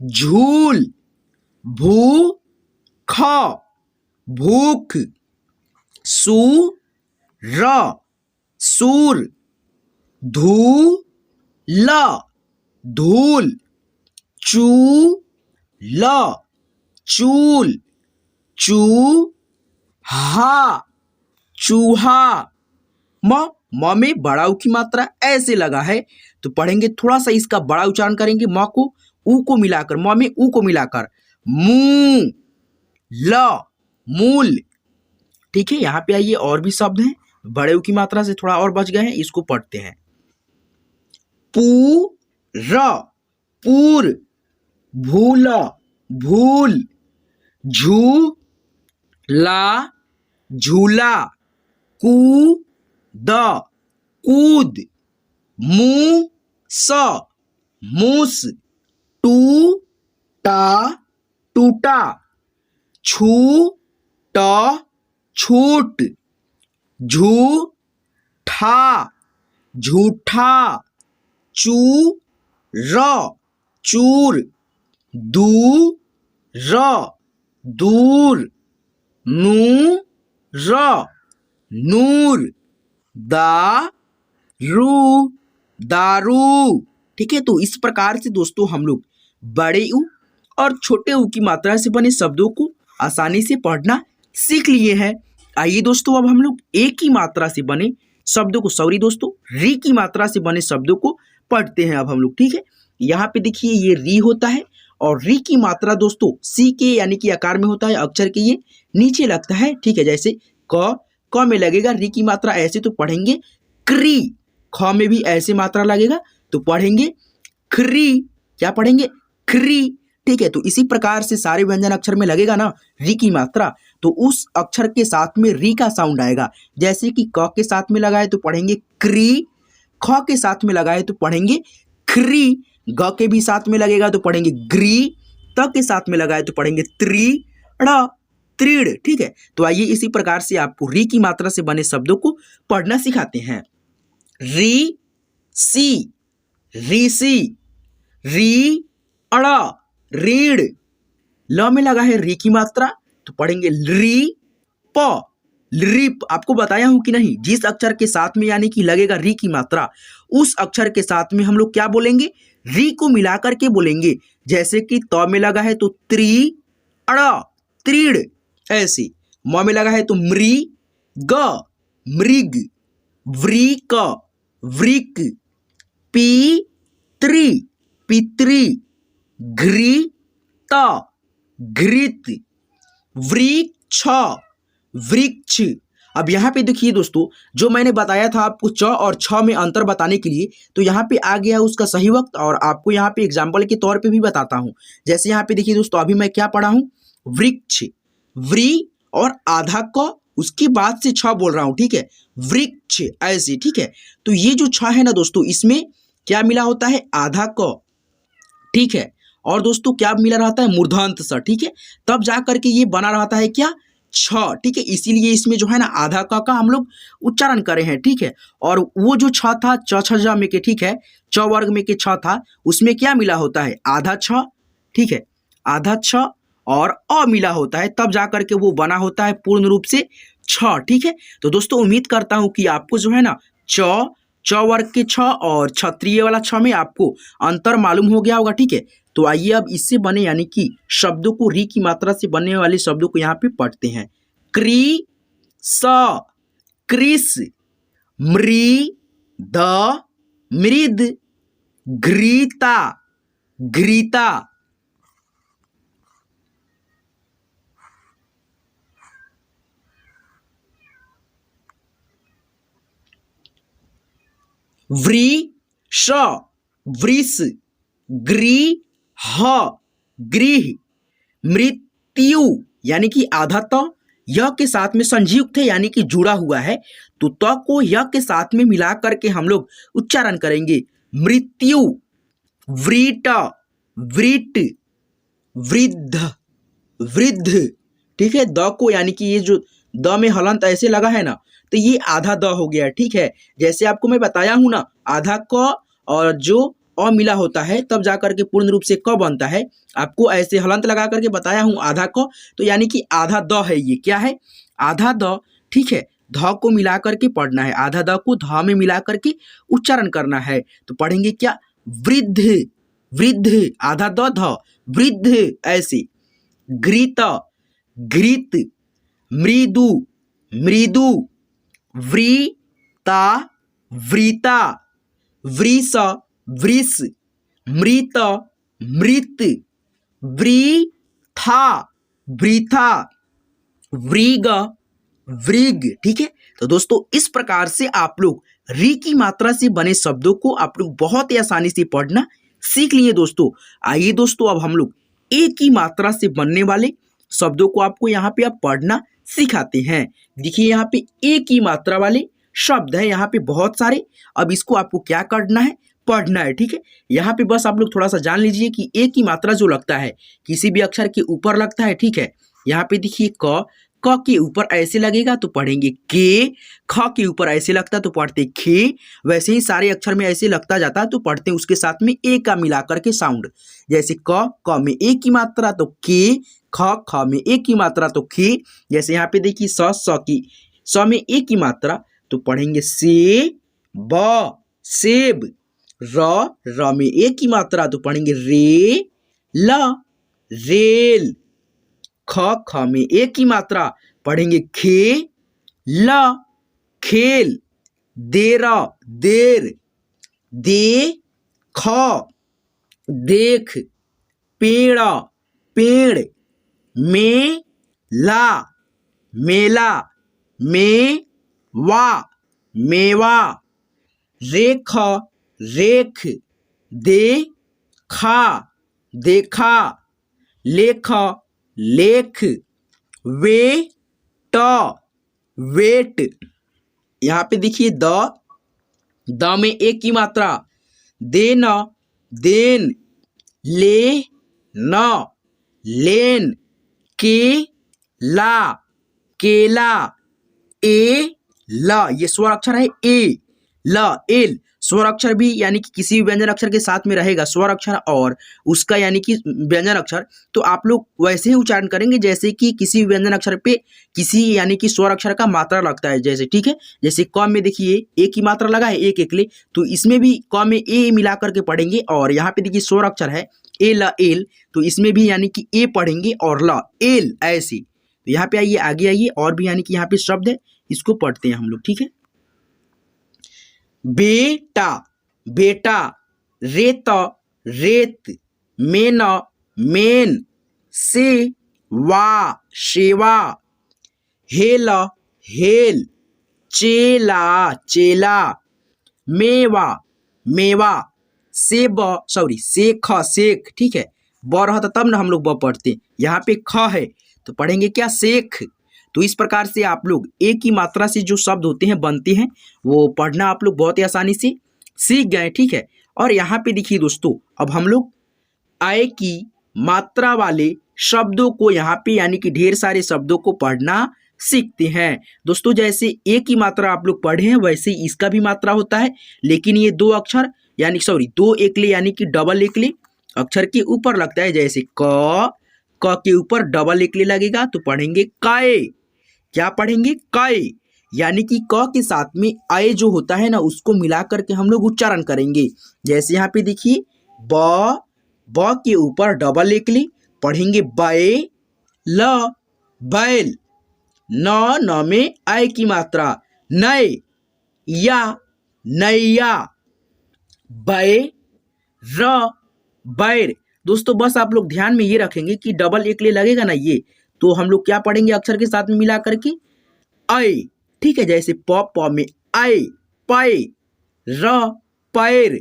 A: झूल। भू ख, भूख। सू र, सूर। धू ल, धूल। चू ल, चूल। चू हा, चूहा। म में बड़ा ऊ की मात्रा ऐसे लगा है, तो पढ़ेंगे थोड़ा सा इसका बड़ा उच्चारण करेंगे, म को ऊ को मिलाकर, म में ऊ को मिलाकर, मुंह ल, मूल, ठीक है। यहाँ पे आइए और भी शब्द हैं, बड़े ऊ की मात्रा से थोड़ा और बच गए हैं, इसको पढ़ते हैं। पूर, पूर, भूल, भूल, झूला, झूला, कूद, कूद, मूस, मूस, टूटा, टूटा, छूट, छूट, झूठा, झूठा, चूर, चूर, दूर, दूर, नूर, नूर, दारू, दारू। ठीक है, तो इस प्रकार से दोस्तों हम लोग बड़े ऊ और छोटे ऊ की मात्रा से बने शब्दों को आसानी से पढ़ना सीख लिए हैं। आइए दोस्तों, अब हम लोग ए की मात्रा से बने शब्दों को, सॉरी दोस्तों, री की मात्रा से बने शब्दों को पढ़ते हैं अब हम लोग। ठीक है, यहाँ पे देखिए ये री होता है और री की मात्रा दोस्तों सी के यानी कि आकार में होता है, अक्षर के ये नीचे लगता है। ठीक है, जैसे क में लगेगा री की मात्रा ऐसे तो पढ़ेंगे क्री, ख में भी ऐसे मात्रा लगेगा तो पढ़ेंगे क्री, क्या पढ़ेंगे क्री। ठीक है, तो इसी प्रकार से सारे व्यंजन अक्षर में लगेगा ना री की मात्रा, तो उस अक्षर के साथ में री का साउंड आएगा। जैसे कि क के साथ में लगाए तो पढ़ेंगे क्री, ख के साथ में लगाए तो पढ़ेंगे क्री, ग के भी साथ में लगेगा तो पढ़ेंगे ग्री, त के साथ में लगाए तो पढ़ेंगे त्रीड़, त्रीड़। ठीक है, तो आइए इसी प्रकार से आपको री की मात्रा से बने शब्दों को पढ़ना सिखाते हैं। री सी, ऋषि, री अड़ा, रीढ़, ल में लगा है री की मात्रा तो पढ़ेंगे री प, लिप। आपको बताया हूं कि नहीं, जिस अक्षर के साथ में यानी कि लगेगा री की मात्रा उस अक्षर के साथ में हम लोग क्या बोलेंगे, री को मिलाकर के बोलेंगे। जैसे कि त में लगा है तो त्री अड़ा, त्रीड़, ऐसे। म में लगा है तो मृ ग, मृग, वृक, वृक, पितृ, पितृ, घृत, घृत, वृक्ष, वृक्ष। अब यहाँ पे देखिए दोस्तों, जो मैंने बताया था आपको च और छ में अंतर बताने के लिए, तो यहाँ पे आ गया उसका सही वक्त और आपको यहाँ पे एग्जाम्पल के तौर पे भी बताता हूँ। जैसे यहाँ पे देखिए दोस्तों, अभी मैं क्या पढ़ा हूँ, वृक्ष, व्री और आधा क उसके बाद से छ बोल रहा हूँ। ठीक है, वृक्ष, ऐसे। ठीक है, तो ये जो छ है ना दोस्तों, इसमें क्या मिला होता है, आधा क। ठीक है, और दोस्तों क्या मिला रहता है, मूर्धांत स। ठीक है, तब जा करके ये बना रहता है क्या, छ। ठीक है, इसीलिए इसमें जो है ना आधा क का हम लोग उच्चारण करे हैं। ठीक है, और वो जो छ था च छ ज में के, ठीक है, च वर्ग में के छ था, उसमें क्या मिला होता है, आधा छ। ठीक है, आधा छ और अ मिला होता है, तब जा करके वो बना होता है पूर्ण रूप से छ। ठीक है, तो दोस्तों उम्मीद करता हूं कि आपको जो है ना च वर्ग के छ और क्षत्रिय वाला छ में आपको अंतर मालूम हो गया होगा। ठीक है, तो आइए अब इससे बने यानी कि शब्दों को री की मात्रा से बनने वाले शब्दों को यहाँ पे पढ़ते हैं। क्री स, क्रिस, मृ द, मृद, घृता, घृता, वृष, वृष, गृह, गृह, मृत्यु यानी कि आधा त य के साथ में संयुक्त है यानी कि जुड़ा हुआ है, तो त को य के साथ में मिला करके हम लोग उच्चारण करेंगे मृत्यु, वृट, वृट, वृद्ध, वृद्ध। ठीक है, द को यानी कि ये जो द में हलंत ऐसे लगा है ना, तो ये आधा द हो गया। ठीक है, जैसे आपको मैं बताया हूं ना, आधा क और जो अ मिला होता है तब जाकर के पूर्ण रूप से क बनता है। आपको ऐसे हलंत लगा करके बताया हूं आधा क, तो यानी कि आधा द है, ये क्या है, आधा द। ठीक है, ध को मिला करके पढ़ना है, आधा द को ध में मिला करके उच्चारण करना है, तो पढ़ेंगे क्या, वृद्ध, वृद्ध, आधा द ध, वृद्ध, ऐसे। घृत, घृत, मृदु, मृदु, वृता, वृता, वृष, वृष, मृत, मृत, वृथा, वृथा, वृग, वृग। ठीक है, तो दोस्तों इस प्रकार से आप लोग री की मात्रा से बने शब्दों को आप लोग बहुत ही आसानी से पढ़ना सीख लिए दोस्तों। आइए दोस्तों अब हम लोग ए की मात्रा से बनने वाले शब्दों को आपको यहाँ पे आप पढ़ना सिखाते हैं। देखिए यहाँ पे ए की मात्रा वाले शब्द है यहाँ पे बहुत सारे। अब इसको आपको क्या करना है, पढ़ना है। ठीक है, यहाँ पे बस आप लोग थोड़ा सा जान लीजिए कि ए की मात्रा जो लगता है किसी भी अक्षर के ऊपर लगता है। ठीक है, यहाँ पे देखिए क के ऊपर ऐसे लगेगा तो पढ़ेंगे के, ख के ऊपर ऐसे लगता तो पढ़ते खे, वैसे ही सारे अक्षर में ऐसे लगता जाता तो पढ़ते उसके साथ में ए का मिला करके साउंड। जैसे क में ए की मात्रा तो के, ख में ए की मात्रा तो खे। जैसे यहाँ पे देखिए स में ए की मात्रा तो पढ़ेंगे से ब, सेब। र में ए की मात्रा तो पढ़ेंगे रे ल, रेल। ख में ए की मात्रा पढ़ेंगे खे ल, खेल। देर, दे ख, देख। पेड़, पेड़। मेला, मेला। मेवा, मेवा। रेख, रेख। देखा, देखा। लेख, लेख। Wait, wait. यहाँ पे देखिए द में ए की मात्रा देन, देन। ले न, लेन। केला, केला। ए ल, ये स्वर अक्षर है ए ल, एल। स्वर अक्षर भी यानी कि किसी भी व्यंजन अक्षर के साथ में रहेगा स्वर अक्षर और उसका यानी कि व्यंजन अक्षर, तो आप लोग वैसे ही उच्चारण करेंगे जैसे कि किसी भी व्यंजन अक्षर पे किसी यानी कि स्वर अक्षर का मात्रा लगता है। जैसे ठीक है, जैसे क में देखिए ए की मात्रा लगा है एक एक ले, तो इसमें भी क में ए मिला करके पढ़ेंगे। और यहाँ पे देखिए स्वर अक्षर है ए ल, एल, तो इसमें भी यानी कि ए पढ़ेंगे और ल, एल ऐसे। तो यहाँ पे आइए, आगे आइए, और भी यानी कि यहाँ पे शब्द है, इसको पढ़ते हैं हम लोग। ठीक है, बेटा, बेटा। रेत, रेत। Main, main. सेवा, सेवा। Hello, hello. चेला, चेला। मेवा, मेवा। सेख, सेख। ठीक है, ब रहता तब ना हम लोग ब पढ़ते, यहाँ पे ख है तो पढ़ेंगे क्या, सेख। तो इस प्रकार से आप लोग ए की मात्रा से जो शब्द होते हैं बनते हैं वो पढ़ना आप लोग बहुत ही आसानी से सीख गए। ठीक है, और यहाँ पे देखिए दोस्तों अब हम लोग आय की मात्रा वाले शब्दों को यहाँ पे यानी कि ढेर सारे शब्दों को पढ़ना सीखते हैं दोस्तों। जैसे ए की मात्रा आप लोग पढ़े हैं वैसे ही इसका भी मात्रा होता है, लेकिन ये दो अक्षर यानी दो एकले यानी कि डबल एकले अक्षर के ऊपर लगता है। जैसे क के ऊपर डबल एकले लगेगा तो पढ़ेंगे काय। क्या पढ़ेंगे, काय। यानी कि क के साथ में आय जो होता है ना उसको मिला करके हम लोग उच्चारण करेंगे। जैसे यहाँ पे देखिए ब के ऊपर डबल एकले पढ़ेंगे बै ल, बैल। न में आय की मात्रा नय या, नैया। बै र, बैर। दोस्तों बस आप लोग ध्यान में ये रखेंगे कि डबल एकले लगेगा ना ये, तो हम लोग क्या पढ़ेंगे अक्षर के साथ में मिला करके आय। ठीक है, जैसे प में आय, पाए। र, पैर।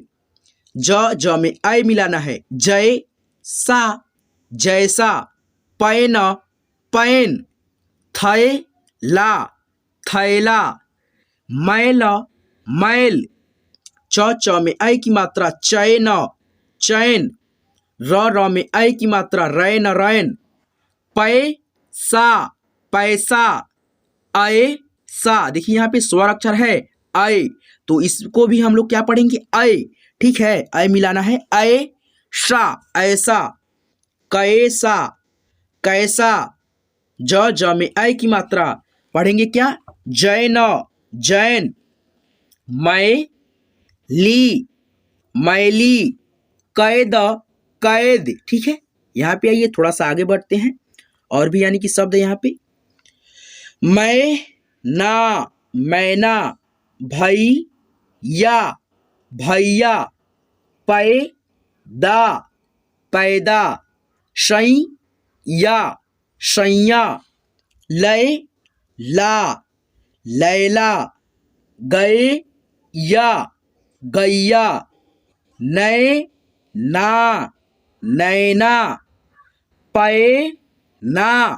A: ज में आय मिलाना है जय सा, जैसा। Pan, pan. थैला, थैला। मैल, मैल। च में आय की मात्रा चैन, चैन। र में आय की मात्रा रैन, रैन। पैसा, पैसा। आय सा, देखिए यहाँ पे स्वर अक्षर है आय, तो इसको भी हम लोग क्या पढ़ेंगे आय। ठीक है, आय मिलाना है आय सा, ऐसा। कैसा, कैसा। ज में आय की मात्रा पढ़ेंगे क्या, जैन, जैन। मैली, मैली। कैद, कैद। ठीक है, यहाँ पे आइए थोड़ा सा आगे बढ़ते हैं, और भी यानी कि शब्द है यहाँ पे मैना, मैना। भैया, भैया। पैदा, पैदा। सैया, सैया। लय, ला, लैला, गए, या, गैया, नए, ना, नैना, पै, ना,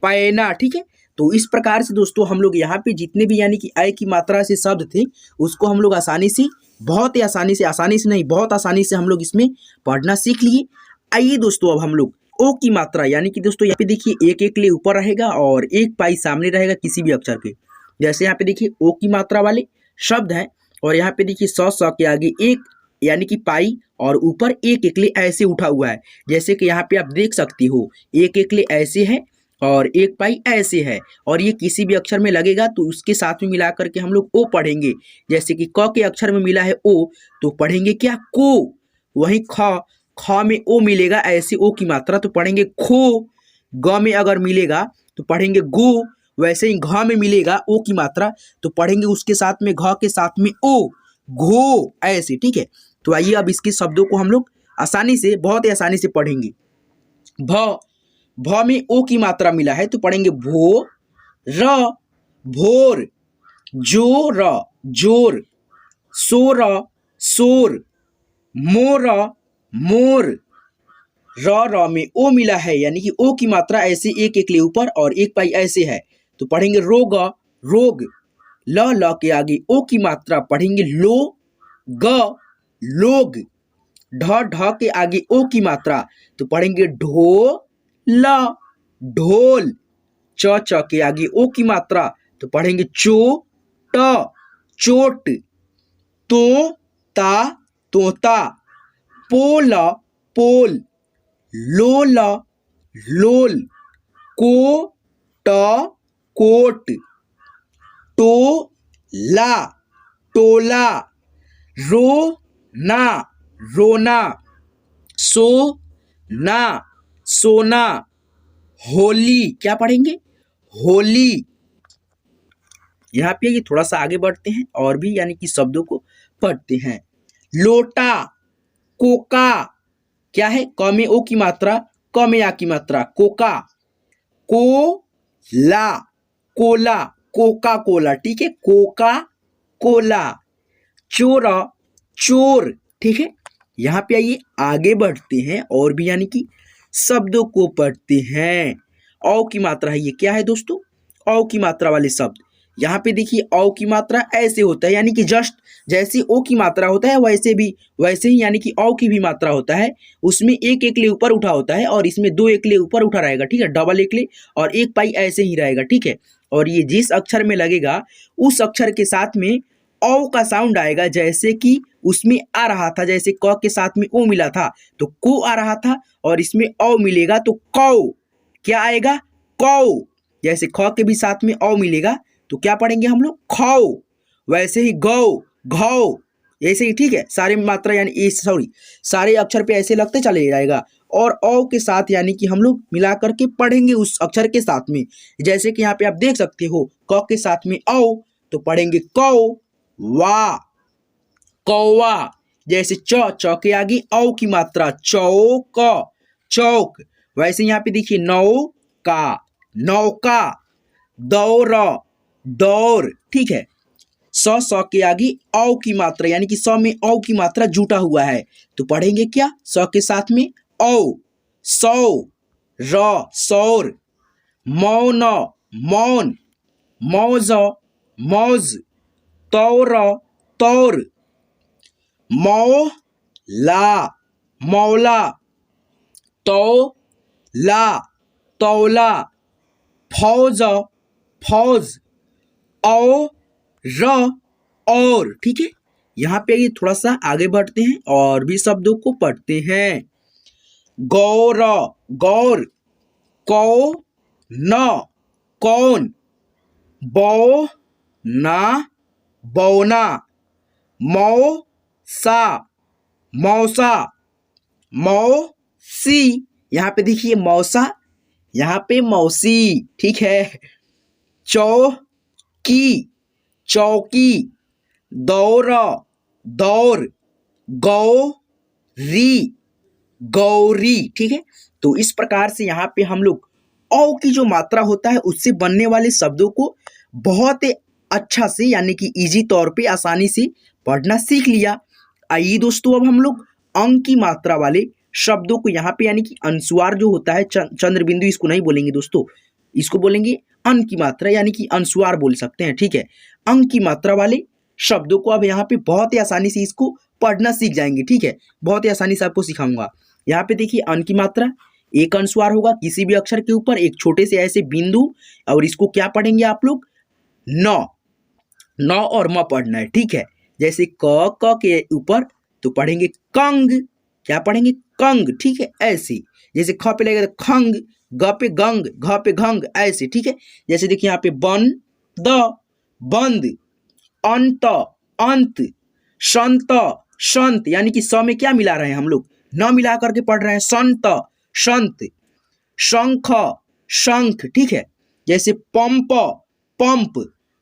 A: पैना। ठीक है, तो इस प्रकार से दोस्तों हम लोग यहाँ पे जितने भी यानी कि अय की मात्रा से शब्द थे उसको हम लोग आसानी से, बहुत ही आसानी से नहीं, बहुत आसानी से हम लोग इसमें पढ़ना सीख लिए। आइए दोस्तों अब हम लोग ओ की मात्रा यानी कि दोस्तों यहाँ पे देखिए एक एक ले ऊपर रहेगा और एक पाई सामने रहेगा किसी भी अक्षर के। जैसे यहाँ पे देखिए ओ की मात्रा वाले शब्द हैं और यहाँ पे देखिए स के आगे एक यानी कि पाई और ऊपर एक एक ले ऐसे उठा हुआ है। जैसे कि यहाँ पे आप देख सकते हो एक एक ले ऐसे है और एक पाई ऐसे है और ये किसी भी अक्षर में लगेगा तो उसके साथ में मिला करके हम लोग ओ पढ़ेंगे। जैसे कि क के अक्षर में मिला है ओ तो पढ़ेंगे क्या, को। वहीं ख में ओ मिलेगा ऐसे ओ की मात्रा तो पढ़ेंगे खो। ग में अगर मिलेगा तो पढ़ेंगे गो। वैसे ही घ में मिलेगा ओ की मात्रा तो पढ़ेंगे उसके साथ में घ के साथ में ओ, घो, ऐसे। ठीक है, तो आइए अब इसके शब्दों को हम लोग आसानी से, बहुत ही आसानी से पढ़ेंगे। भ में ओ की मात्रा मिला है तो पढ़ेंगे भो, र, भोर, जोर, जोर, सोर, सोर, मोर, मोर। र में ओ मिला है यानी कि ओ की मात्रा ऐसे एक एक ले ऊपर और एक पाई ऐसे है तो पढ़ेंगे रोग, रोग। ल के आगे ओ की मात्रा पढ़ेंगे लो, ग, लोग। ढ के आगे ओ की मात्रा तो पढ़ेंगे ढो, ल, ढोल। च के आगे ओ की मात्रा तो पढ़ेंगे चो, ट, चोट। तो, ता, तोता। पोल, पोल। लोल, लोल। को, ट, कोट। टो, ला, टोला। रो, ना, रोना। सो, ना, सोना। होली, क्या पढ़ेंगे, होली। यहाँ पे ये थोड़ा सा आगे बढ़ते हैं और भी यानी कि शब्दों को पढ़ते हैं। लोटा, कोका, क्या है, क में ओ की मात्रा, क में आ की मात्रा, कोका। को, ला, कोला, कोका कोला। ठीक है, कोका कोला। चोर, चोर। ठीक है, यहाँ पे आइए आगे बढ़ते हैं और भी यानी कि शब्दों को पढ़ते हैं। औ की मात्रा है, ये क्या है दोस्तों, औ की मात्रा वाले शब्द। यहाँ पे देखिए औ की मात्रा ऐसे होता है यानी कि जस्ट जैसे ओ की मात्रा होता है वैसे ही यानी कि औ की भी मात्रा होता है। उसमें एक एक ले ऊपर उठा होता है और इसमें दो एक ले ऊपर उठा रहेगा। ठीक है, डबल एक ले और एक पाई ऐसे ही रहेगा। ठीक है, और ये जिस अक्षर में लगेगा उस अक्षर के साथ में औ का साउंड आएगा। जैसे कि उसमें आ रहा था, जैसे क के साथ में ओ मिला था तो को आ रहा था और इसमें औ मिलेगा तो कौ। क्या आएगा, कौ। जैसे ख के भी साथ में औ मिलेगा तो क्या पढ़ेंगे हम लोग, खौ। वैसे ही गौ, घौ, ऐसे ही। ठीक है, सारे मात्रा यानी सारे अक्षर पे ऐसे लगते चले जाएगा और औ के साथ यानी कि हम लोग मिला करके पढ़ेंगे उस अक्षर के साथ में। जैसे कि यहाँ पे आप देख सकते हो क के साथ में औ तो पढ़ेंगे कौ, वा, कौवा। जैसे च के आगे औ की मात्रा, चौक, चौक। वैसे यहाँ पे देखिए नौका, नौका। दौर, दौर। ठीक है, स के आगे औ की मात्रा यानी कि स में औ की मात्रा जुटा हुआ है तो पढ़ेंगे क्या, स के साथ में औ, सौ, र, सौर। मौन, मौन। मौज, मौज। तौर, तौर। मौला, मौला। तौला, तौला। फौज, फौज। और। ठीक है, यहाँ पे ये थोड़ा सा आगे बढ़ते हैं और भी शब्दों को पढ़ते हैं। गौर, गौर। कौ, न, कौन। बौ, ना, बौना। मौसा, मौसा। मौसी, यहाँ पे देखिए मौसा, यहाँ पे मौसी। ठीक है, चौकी, चौकी। दौर, दौर। गौरी, गौरी। ठीक है, तो इस प्रकार से यहाँ पे हम लोग औ की जो मात्रा होता है उससे बनने वाले शब्दों को बहुत अच्छा से यानी कि इजी तौर पे आसानी से पढ़ना सीख लिया। आइए दोस्तों अब हम लोग अंक की मात्रा वाले शब्दों को यहाँ पे यानी कि अनुस्वार जो होता है, चंद्र बिंदु इसको नहीं बोलेंगे दोस्तों, इसको बोलेंगे अंक की मात्रा यानी कि अनुस्वार बोल सकते हैं, ठीक है। अंक की मात्रा वाले शब्दों को अब यहाँ पे बहुत ही आसानी से इसको पढ़ना सीख जाएंगे, ठीक है। बहुत ही आसानी से आपको सिखाऊंगा। यहाँ पे देखिए अंक की मात्रा, एक अनुस्वार होगा किसी भी अक्षर के ऊपर, एक छोटे से ऐसे बिंदु, और इसको क्या पढ़ेंगे आप लोग, न, न और म पढ़ना है, ठीक है। जैसे क के ऊपर तो पढ़ेंगे कंग, क्या पढ़ेंगे, कंग, ठीक है। ऐसे जैसे ख पे लगेगा तो खंग, ग पे गंग, घ पे घंग, ऐसे, ठीक है। जैसे देखिए यहाँ पे बन द, बंद, अंत, अंत, संत, संत, यानी कि स में क्या मिला रहे हैं हम लोग, न मिला करके पढ़ रहे हैं, संत, संत, शंख, शंख, ठीक है। जैसे पंप, पंप।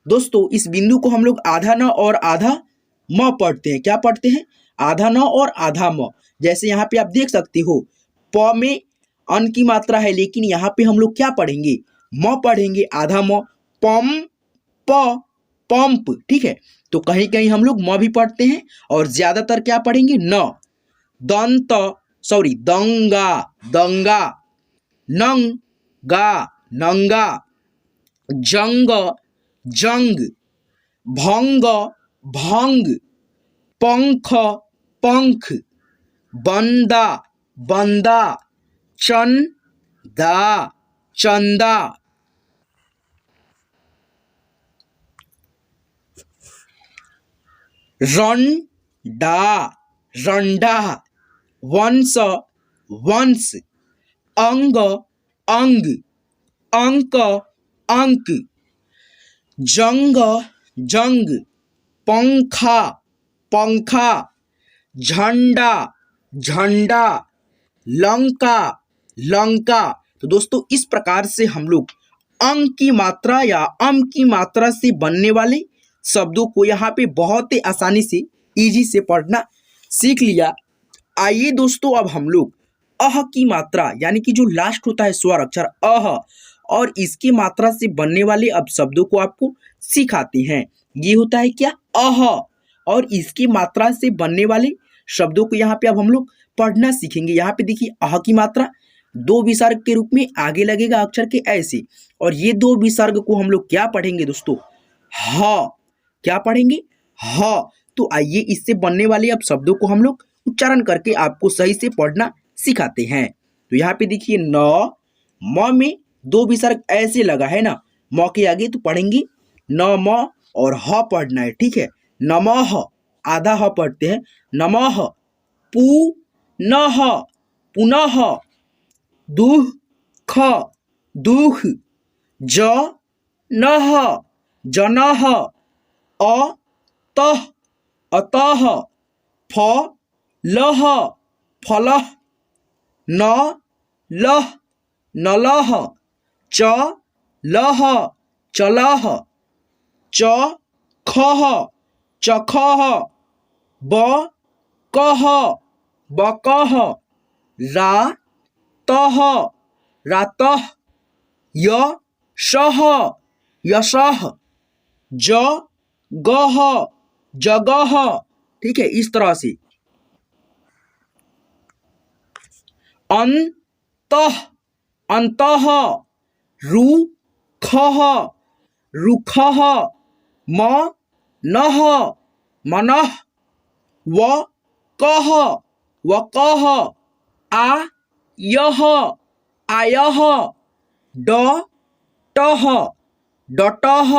A: दोस्तों इस बिंदु को हम लोग आधा न और आधा म पढ़ते हैं, क्या पढ़ते हैं, आधा न और आधा म। जैसे यहाँ पे आप देख सकते हो प में अन की मात्रा है, लेकिन यहाँ पे हम लोग क्या पढ़ेंगे, म पढ़ेंगे, आधा म, पम, प, पंप, ठीक है। तो कहीं कहीं हम लोग म भी पढ़ते हैं और ज्यादातर क्या पढ़ेंगे, न। दंत, सॉरी, दंगा, दंगा, नंगा, नंगा, जंग, जंग, भंग, भंग, पंख, पंख, बंदा, बंदा, चंदा, चंदा, रंडा, रंडा, वंश, वंश, अंग, अंग, अंक, अंक, जंग, जंग, पंखा, पंखा, झंडा, झंडा, लंका, लंका। तो दोस्तों इस प्रकार से हम लोग अंक की मात्रा या अम की मात्रा से बनने वाले शब्दों को यहाँ पे बहुत ही आसानी से इजी से पढ़ना सीख लिया। आइए दोस्तों अब हम लोग अह की मात्रा यानी कि जो लास्ट होता है स्वर अक्षर अह और इसकी मात्रा से बनने वाले अब शब्दों को आपको सिखाते हैं। ये होता है क्या, अह, और इसकी मात्रा से बनने वाले शब्दों को यहाँ पे अब हम लोग पढ़ना सीखेंगे। यहाँ पे देखिए अह की मात्रा दो विसर्ग के रूप में आगे लगेगा अक्षर के ऐसे, और ये दो विसर्ग को हम लोग क्या पढ़ेंगे दोस्तों, ह, क्या पढ़ेंगे, ह। तो आइए इससे बनने वाले अब शब्दों को हम लोग उच्चारण करके आपको सही से पढ़ना सिखाते हैं। तो यहाँ पे देखिए न, म में दो विसर्ग ऐसे लगा है ना, म के आगे, तो पढ़ेंगे न म और ह पढ़ना है, ठीक है। नमः, आधा ह पढ़ते हैं, नमः, पुनः, पुनः, दुःख, दुःख, जनः, जनः, अतः, अतः, फलः, फलः, नलः, नलः, चलः, चलः, चखः, चखः, बकः, बकः, रातः, रातः, यशः, यशः, जगह, जगह, ठीक है। इस तरह से अंतः, अंतः, रुखः, रुखः, मनः, मनः, वकः, वकः, आयः, आयः, डटः, डटः,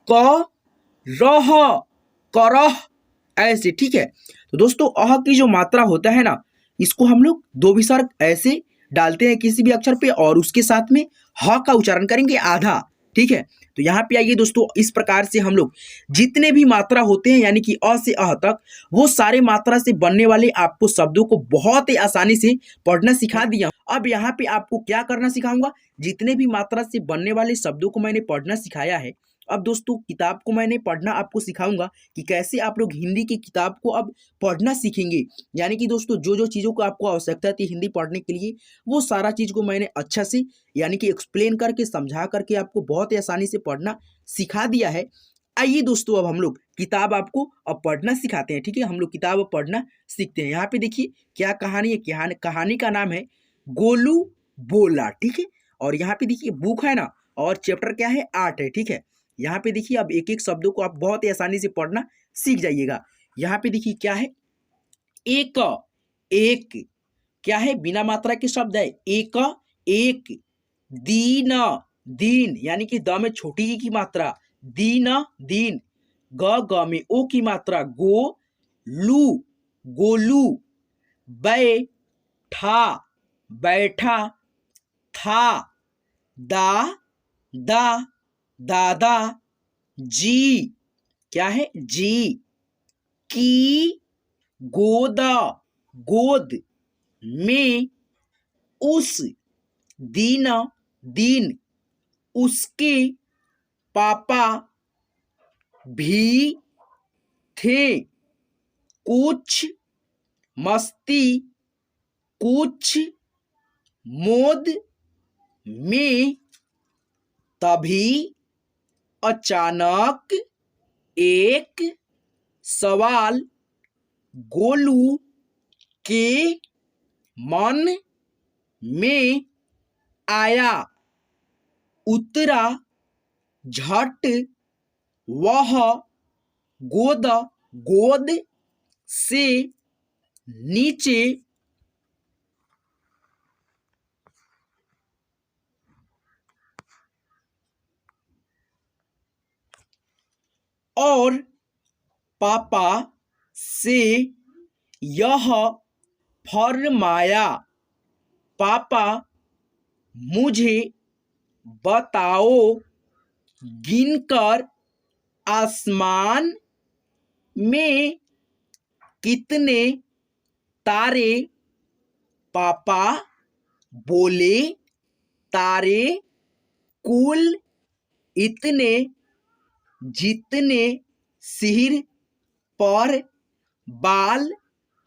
A: करः, करः, ऐसे, ठीक है। तो दोस्तों अह की जो मात्रा होता है ना, इसको हम लोग दो विसर्ग ऐसे डालते हैं किसी भी अक्षर पे और उसके साथ में ह का उच्चारण करेंगे आधा, ठीक है। तो यहाँ पे आइए दोस्तों, इस प्रकार से हम लोग जितने भी मात्रा होते हैं यानी कि अ से अह तक, वो सारे मात्रा से बनने वाले आपको शब्दों को बहुत ही आसानी से पढ़ना सिखा दिया। अब यहाँ पे आपको क्या करना सिखाऊंगा, जितने भी मात्रा से बनने वाले शब्दों को मैंने पढ़ना सिखाया है अब दोस्तों किताब को मैंने पढ़ना आपको सिखाऊंगा कि कैसे आप लोग हिंदी की किताब को अब पढ़ना सीखेंगे। यानी कि दोस्तों जो जो चीज़ों को आपको आवश्यकता थी हिंदी पढ़ने के लिए, वो सारा चीज़ को मैंने अच्छा से यानी कि एक्सप्लेन करके समझा करके आपको बहुत ही आसानी से पढ़ना सिखा दिया है। आइए दोस्तों अब हम लोग किताब आपको अब पढ़ना सिखाते हैं। ठीक है, हम लोग किताब अब पढ़ना सीखते हैं। यहाँ पे देखिए क्या कहानी है, कहानी का नाम है गोलू बोला। ठीक है, और यहाँ पे देखिए बुक है ना, और चैप्टर क्या है, 8 है। ठीक है, यहाँ पे देखिए अब एक एक शब्दों को आप बहुत ही आसानी से पढ़ना सीख जाइएगा। यहाँ पे देखिए क्या है, एक, एक क्या है, बिना मात्रा के शब्द है, एक एक। दीन, दीन यानी कि द में छोटी ई की मात्रा, दीन दीन। ग में ओ की मात्रा, गो लू गोलू। बैठा, बैठा। था, दा दा दादा। जी क्या है, जी। की, गोद, गोद में। उस, दीन दीन। उसके पापा भी थे। कुछ मस्ती, कुछ मौज में। तभी अचानक एक सवाल गोलू के मन में आया। उतरा झट वह गोद से नीचे। और पापा से यह फरमाया, पापा मुझे बताओ गिनकर आसमान में कितने तारे। पापा बोले तारे कुल इतने जितने सिर पर बाल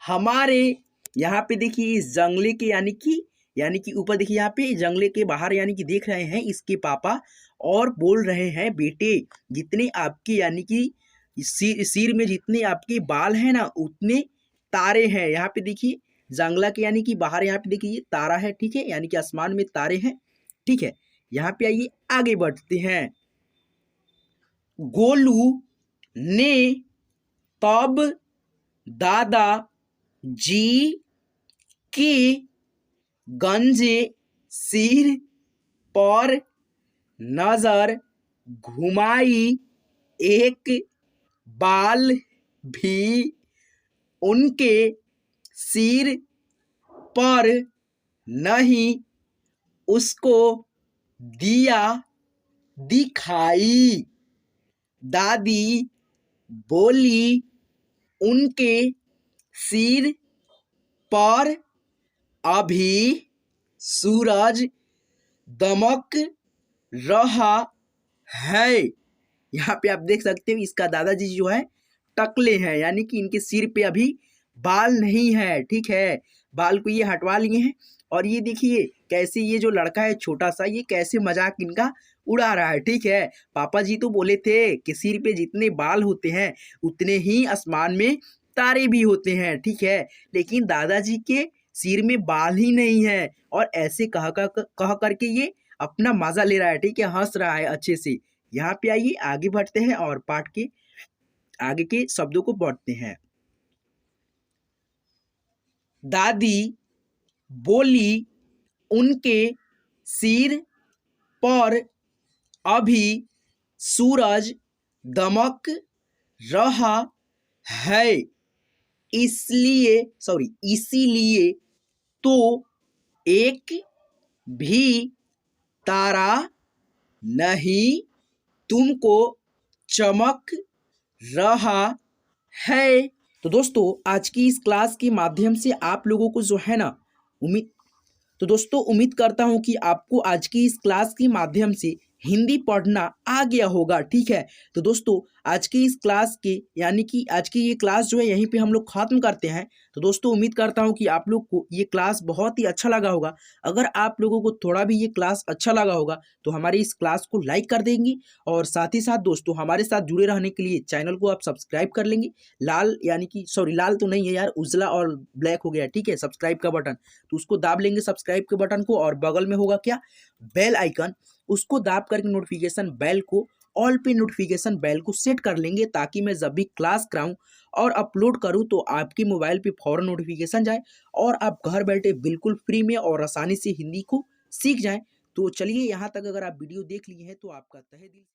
A: हमारे। यहाँ पे देखिए इस जंगले के यानी कि ऊपर देखिए यहाँ पे जंगले के बाहर यानी कि देख रहे हैं इसके पापा, और बोल रहे हैं बेटे जितने आपके यानी कि सिर में जितने आपके बाल हैं ना उतने तारे हैं। यहाँ पे देखिए जंगला के यानी कि बाहर यहाँ पे देखिए तारा है। ठीक है, यानी कि आसमान में तारे हैं। ठीक है, यहाँ पे आइए आगे बढ़ते हैं। गोलू ने तब दादा जी के गंजे सिर पर नजर घुमाई। एक बाल भी उनके सिर पर नहीं उसको दिया दिखाई। दादी बोली उनके सिर पर अभी सूरज दमक रहा है। यहाँ पे आप देख सकते हो इसका दादाजी जो है टकले हैं, यानी कि इनके सिर पे अभी बाल नहीं है। ठीक है, बाल को ये हटवा लिए हैं। और ये देखिए कैसे ये जो लड़का है छोटा सा, ये कैसे मजाक इनका उड़ा रहा है। ठीक है, पापा जी तो बोले थे कि सिर पे जितने बाल होते हैं उतने ही आसमान में तारे भी होते हैं। ठीक है, लेकिन दादाजी के सिर में बाल ही नहीं है, और ऐसे कह करके ये अपना मजा ले रहा है। ठीक है, हंस रहा है अच्छे से। यहाँ पे आइए आगे बढ़ते हैं और पाठ के आगे के शब्दों को पढ़ते हैं। दादी बोली उनके सिर पर अभी सूरज दमक रहा है, इसीलिए तो एक भी तारा नहीं तुमको चमक रहा है। तो दोस्तों आज की इस क्लास के माध्यम से आप लोगों को जो है ना उम्मीद करता हूं कि आपको आज की इस क्लास के माध्यम से हिंदी पढ़ना आ गया होगा। ठीक है, तो दोस्तों आज की इस क्लास के यानी कि आज की ये क्लास जो है यहीं पे हम लोग खत्म करते हैं। तो दोस्तों उम्मीद करता हूँ कि आप लोग को ये क्लास बहुत ही अच्छा लगा होगा। अगर आप लोगों को थोड़ा भी ये क्लास अच्छा लगा होगा तो हमारी इस क्लास को लाइक कर देंगी और साथ ही साथ दोस्तों हमारे साथ जुड़े रहने के लिए चैनल को आप सब्सक्राइब कर लेंगे। लाल यानी कि सॉरी लाल तो नहीं है यार, उजला और ब्लैक हो गया। ठीक है, सब्सक्राइब का बटन, तो उसको दाब लेंगे सब्सक्राइब के बटन को, और बगल में होगा क्या, बेल आइकन, उसको दाब करके नोटिफिकेशन बेल को ऑल पे नोटिफिकेशन बेल को सेट कर लेंगे, ताकि मैं जब भी क्लास कराऊं और अपलोड करूं तो आपके मोबाइल पे फौरन नोटिफिकेशन जाए और आप घर बैठे बिल्कुल फ्री में और आसानी से हिंदी को सीख जाएं। तो चलिए यहाँ तक अगर आप वीडियो देख लिए हैं तो आपका तहे दिल